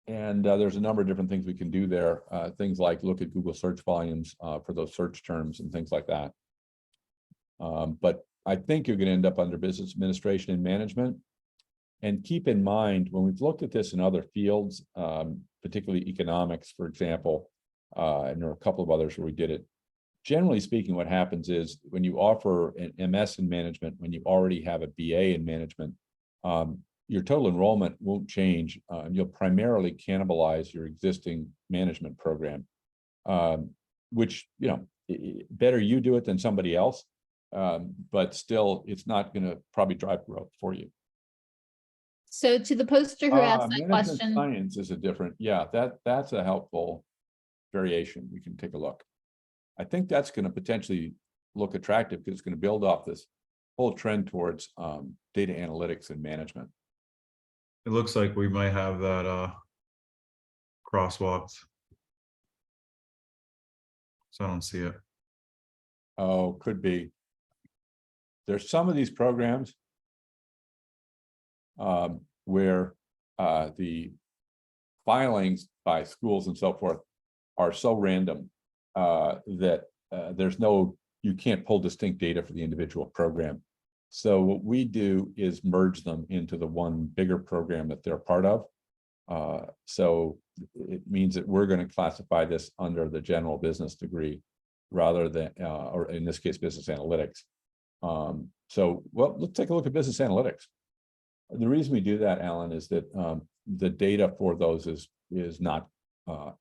And there's a number of different things we can do there. Things like look at Google search volumes for those search terms and things like that. But I think you're going to end up under business administration and management. And keep in mind, when we've looked at this in other fields, particularly economics, for example, and there are a couple of others where we did it. Generally speaking, what happens is when you offer an MS in management, when you already have a BA in management, your total enrollment won't change. You'll primarily cannibalize your existing management program, which, you know, better you do it than somebody else. But still, it's not going to probably drive growth for you. So to the poster who asked that Management question, science is a different, yeah, that's a helpful variation. We can take a look. I think that's going to potentially look attractive because it's going to build off this whole trend towards data analytics and management. It looks like we might have that crosswalked. So I don't see it. Oh, could be. There's some of these programs where the filings by schools and so forth are so random that there's no, you can't pull distinct data for the individual program. So what we do is merge them into the one bigger program that they're part of. So it means that we're going to classify this under the general business degree rather than, or in this case, business analytics. So, well, let's take a look at business analytics. The reason we do that, Alan, is that the data for those is not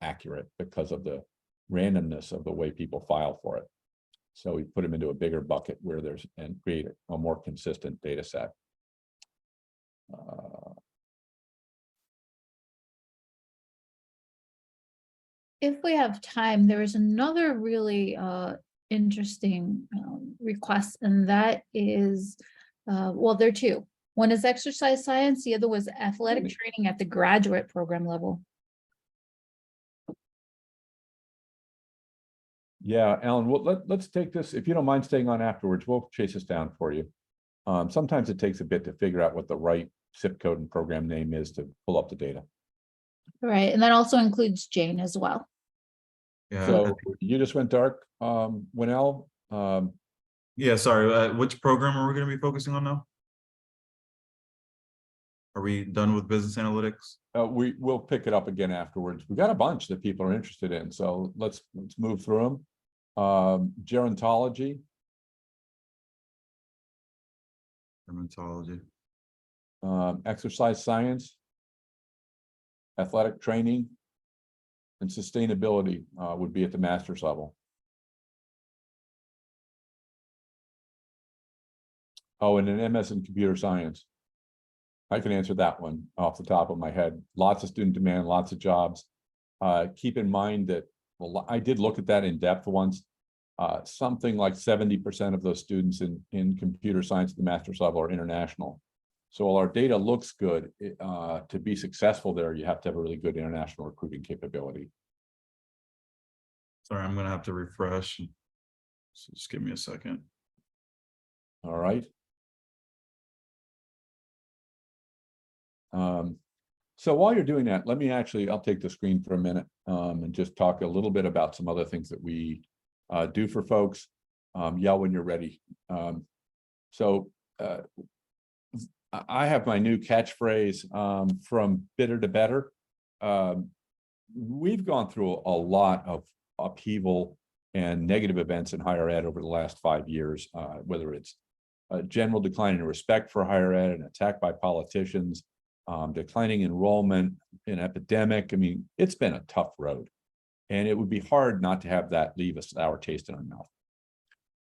accurate because of the randomness of the way people file for it. So we put them into a bigger bucket where there's, and create a more consistent data set. if we have time, there is another really interesting request, and that is, well, there are two. One is exercise science, the other was athletic training at the graduate program level. Yeah, Alan, well, let's take this, if you don't mind staying on afterwards, we'll chase this down for you. Sometimes it takes a bit to figure out what the right zip code and program name is to pull up the data. Right, and that also includes Jane as well. Yeah. So you just went dark, Winnell. Yeah, sorry. Which program are we going to be focusing on now? Are we done with business analytics? We'll pick it up again afterwards. We got a bunch that people are interested in, so let's move through them. Gerontology. Dermatology. Exercise science, athletic training, and sustainability would be at the master's level. Oh, and an MS in computer science. I can answer that one off the top of my head. Lots of student demand, lots of jobs. Keep in mind that, well, I did look at that in depth once. Something like 70% of those students in computer science at the master's level are international. So while our data looks good, to be successful there, you have to have a really good international recruiting capability. Sorry, I'm going to have to refresh. So just give me a second. All right. So while you're doing that, I'll take the screen for a minute and just talk a little bit about some other things that we do for folks. Yell when you're ready. I have my new catchphrase, from bitter to better. We've gone through a lot of upheaval and negative events in higher ed over the last 5 years, whether it's a general decline in respect for higher ed, an attack by politicians, declining enrollment, an epidemic. I mean, it's been a tough road, and it would be hard not to have that leave a sour taste in our mouth.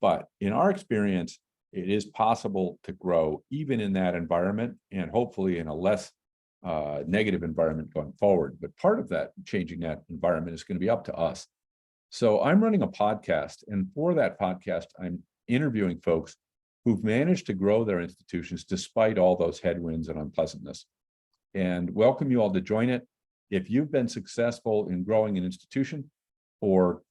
But in our experience, it is possible to grow even in that environment, and hopefully in a less negative environment going forward. But part of that, changing that environment, is going to be up to us. So I'm running a podcast, and for that podcast, I'm interviewing folks who've managed to grow their institutions despite all those headwinds and unpleasantness, and welcome you all to join it. If you've been successful in growing an institution or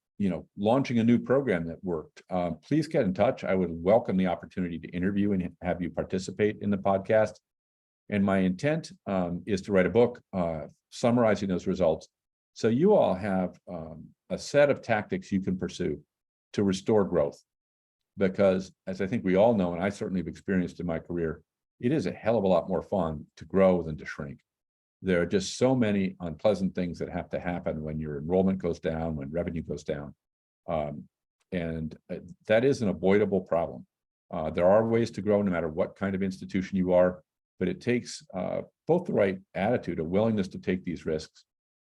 launching a new program that worked, please get in touch. I would welcome the opportunity to interview and have you participate in the podcast. And my intent is to write a book summarizing those results, so you all have a set of tactics you can pursue to restore growth. Because as I think we all know, and I certainly have experienced in my career, it is a hell of a lot more fun to grow than to shrink. There are just so many unpleasant things that have to happen when your enrollment goes down, when revenue goes down. And that is an avoidable problem. There are ways to grow no matter what kind of institution you are, but it takes both the right attitude, a willingness to take these risks,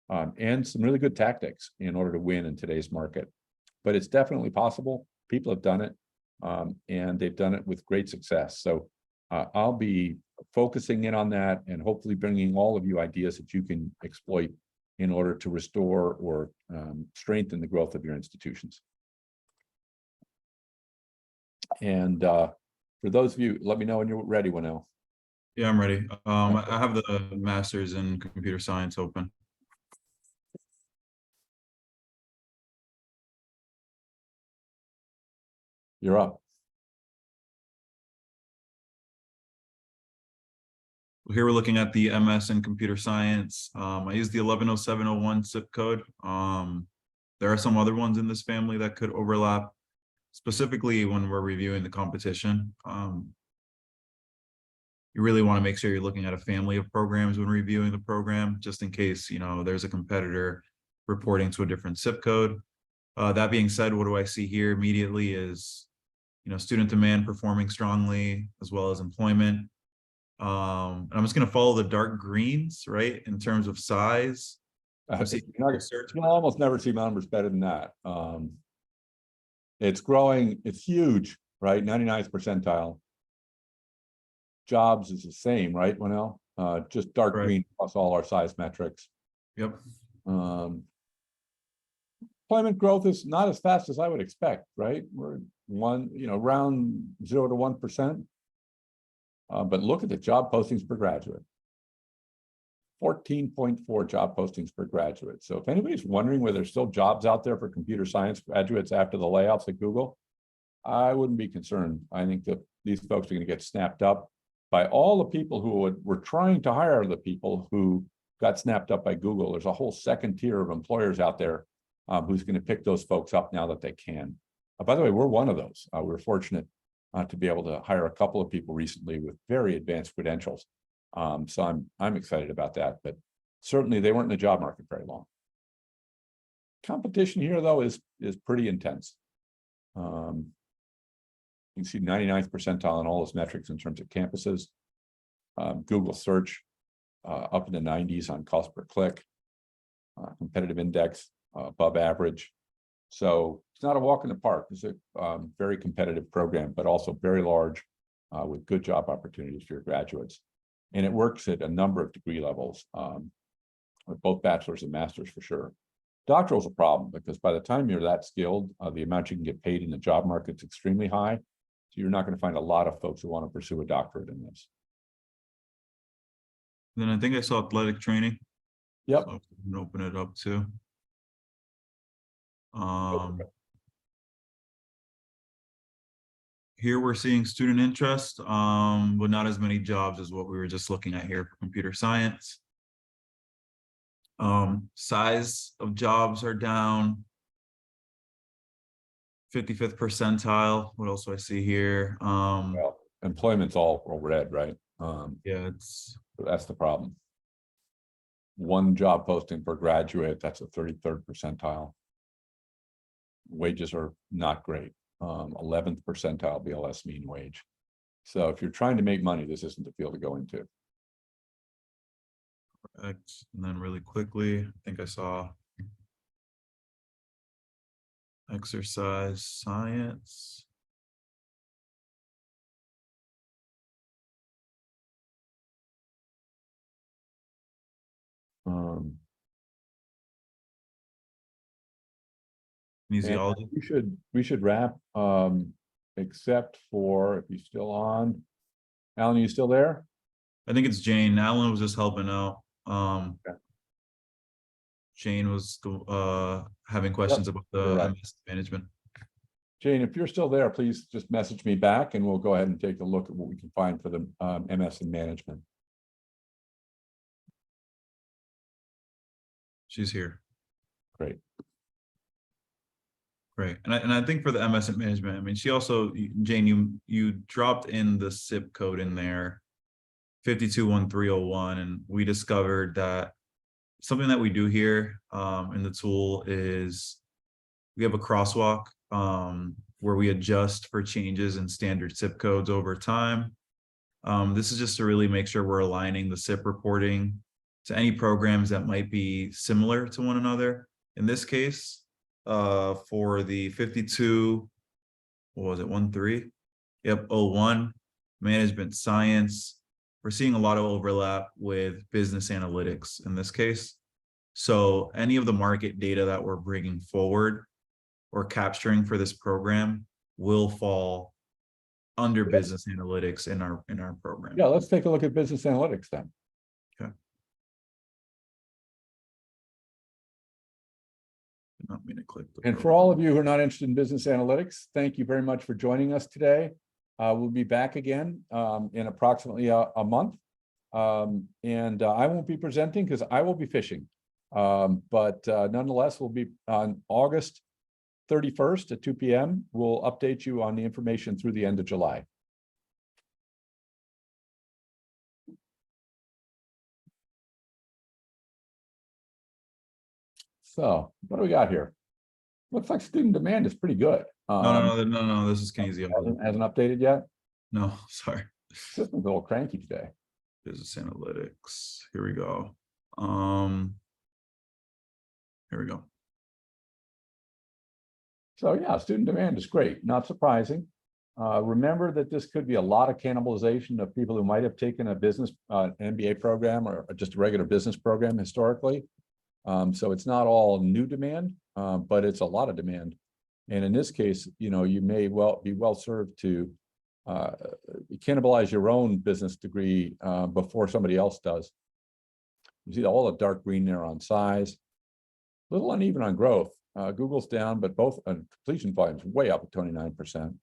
and some really good tactics in order to win in today's market. But it's definitely possible. People have done it, and they've done it with great success. So I'll be focusing in on that and hopefully bringing all of you ideas that you can exploit in order to restore or strengthen the growth of your institutions. And for those of you, let me know when you're ready, Winell. Yeah, I'm ready. I have the master's in computer science open. You're up. Here we're looking at the MS in computer science. I use the 110701 zip code. There are some other ones in this family that could overlap, specifically when we're reviewing the competition. You really want to make sure you're looking at a family of programs when reviewing the program, just in case, you know, there's a competitor reporting to a different zip code. That being said, what do I see here immediately is, you know, student demand performing strongly, as well as employment. And I'm just going to follow the dark greens, right, in terms of size. You'll almost never see numbers better than that. It's growing, it's huge, right? 99th percentile. Jobs is the same, right, Winell? Just dark green across all our size metrics. Yep. Employment growth is not as fast as I would expect, right? We're around 0 to 1%. But look at the job postings per graduate. 14.4 job postings per graduate. So if anybody's wondering whether there's still jobs out there for computer science graduates after the layoffs at Google, I wouldn't be concerned. I think that these folks are going to get snapped up by all the people who were trying to hire the people who got snapped up by Google. There's a whole second tier of employers out there who's going to pick those folks up now that they can. By the way, we're one of those. We're fortunate to be able to hire a couple of people recently with very advanced credentials. So I'm excited about that, but certainly they weren't in the job market very long. Competition here, though, is pretty intense. You can see 99th percentile on all those metrics in terms of campuses. Google search up in the 90s on cost per click. Competitive index above average. So it's not a walk in the park. It's a very competitive program, but also very large with good job opportunities for your graduates. And it works at a number of degree levels, with both bachelor's and master's for sure. Doctoral is a problem because by the time you're that skilled, the amount you can get paid in the job market is extremely high. So you're not going to find a lot of folks who want to pursue a doctorate in this. Then I think I saw athletic training. Yep. So I can open it up too. Here we're seeing student interest, but not as many jobs as what we were just looking at here for computer science. Size of jobs are down. 55th percentile. What else do I see here? Well, employment's all red, right? Yeah, that's the problem. One job posting per graduate, that's a 33rd percentile. Wages are not great. 11th percentile BLS mean wage. So if you're trying to make money, this isn't the field to go into. Correct. And then really quickly, I think I saw exercise science. Kinesiology. We should wrap, except for if you're still on. Alan, are you still there? I think it's Jane. Alan was just helping out. Okay. Jane was having questions about the MS management. Jane, if you're still there, please just message me back and we'll go ahead and take a look at what we can find for the MS in management. She's here. Great. Great. And I think for the MS in management, I mean, she also, Jane, you dropped in the zip code in there. 521301, and we discovered that something that we do here in the tool is we have a crosswalk where we adjust for changes in standard SIP codes over time. This is just to really make sure we're aligning the SIP reporting to any programs that might be similar to one another. In this case, for the 52, what was it, 13? Yep, 01, management science. We're seeing a lot of overlap with business analytics in this case. So any of the market data that we're bringing forward or capturing for this program will fall under business analytics in our program. Yeah, let's take a look at business analytics then. Okay. Did not mean to click the And for program. all of you who are not interested in business analytics, thank you very much for joining us today. We'll be back again in approximately a month. And I won't be presenting because I will be fishing. But nonetheless, we'll be on August 31st at 2 p.m. We'll update you on the information through the end of July. So what do we got here? Looks like student demand is pretty good. No, this is Kinesia. Hasn't updated yet. No, sorry. System's a little cranky today. Business analytics. Here we go. Here we go. So yeah, student demand is great, not surprising. Remember that this could be a lot of cannibalization of people who might have taken a business MBA program or just a regular business program historically. So it's not all new demand, but it's a lot of demand. And in this case, you may be well served to cannibalize your own business degree before somebody else does. You see all the dark green there on size, a little uneven on growth. Google's down, but both completion volumes way up at 29%.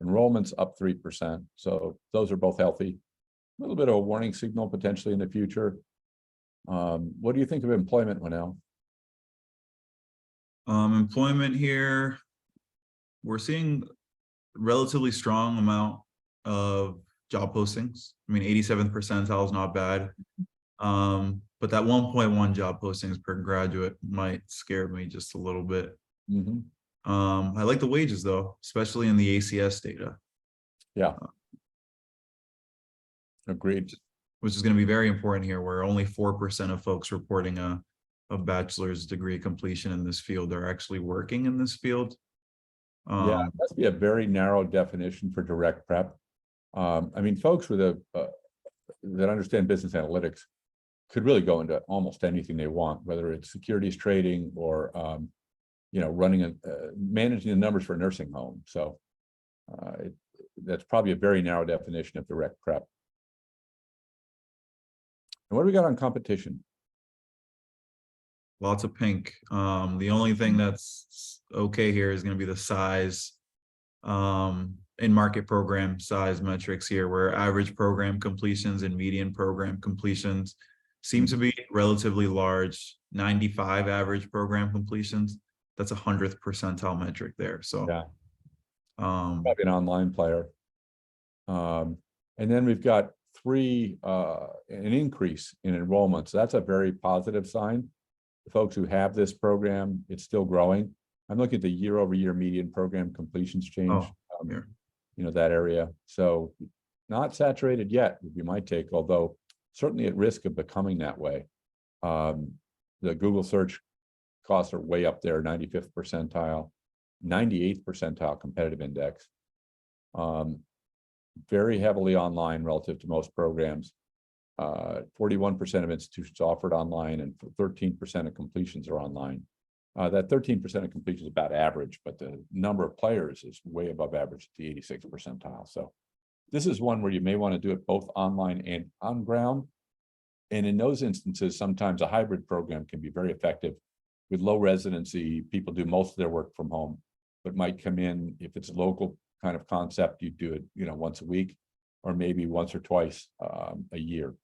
Enrollment's up 3%. So those are both healthy. A little bit of a warning signal potentially in the future. What do you think of employment, Winell? Employment here, we're seeing relatively strong amount of job postings. I mean, 87th percentile is not bad. But that 1.1 job postings per graduate might scare me just a little bit. Mm-hmm. I like the wages though, especially in the ACS data. Yeah. Agreed. Which is going to be very important here, where only 4% of folks reporting a bachelor's degree completion in this field are actually working in this field. Yeah, it must be a very narrow definition for direct prep. I mean, folks with that understand business analytics could really go into almost anything they want, whether it's securities trading or running managing the numbers for a nursing home. So that's probably a very narrow definition of direct prep. And what do we got on competition? Lots of pink. The only thing that's okay here is going to be the size in market program size metrics here, where average program completions and median program completions seem to be relatively large. 95 average program completions. That's 100th percentile metric there. So yeah, probably an online player. And then we've got an increase in enrollments. That's a very positive sign. The folks who have this program, it's still growing. I'm looking at the year-over-year median program completions change. Here. That area. So not saturated yet would be my take, although certainly at risk of becoming that way. The Google search costs are way up there, 95th percentile, 98th percentile competitive index. Very heavily online relative to most programs. 41% of institutions offered online and 13% of completions are online. That 13% of completion is about average, but the number of players is way above average at the 86th percentile. So this is one where you may want to do it both online and on ground. And in those instances, sometimes a hybrid program can be very effective. With low residency, people do most of their work from home, but might come in, if it's a local kind of concept, you do it, once a week, or maybe once or twice a year.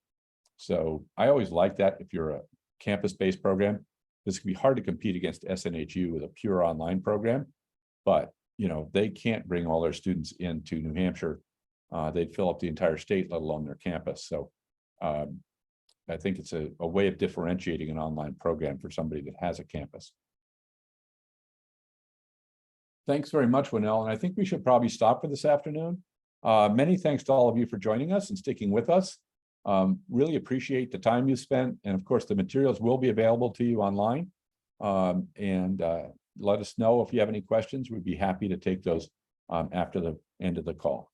So I always like that. If you're a campus-based program, this can be hard to compete against SNHU with a pure online program, but they can't bring all their students into New Hampshire. They'd fill up the entire state, let alone their campus. So I think it's a way of differentiating an online program for somebody that has a campus. Thanks very much, Winnell, and I think we should probably stop for this afternoon. Many thanks to all of you for joining us and sticking with us. Really appreciate the time you spent, and of course, the materials will be available to you online. Let us know if you have any questions. We'd be happy to take those after the end of the call.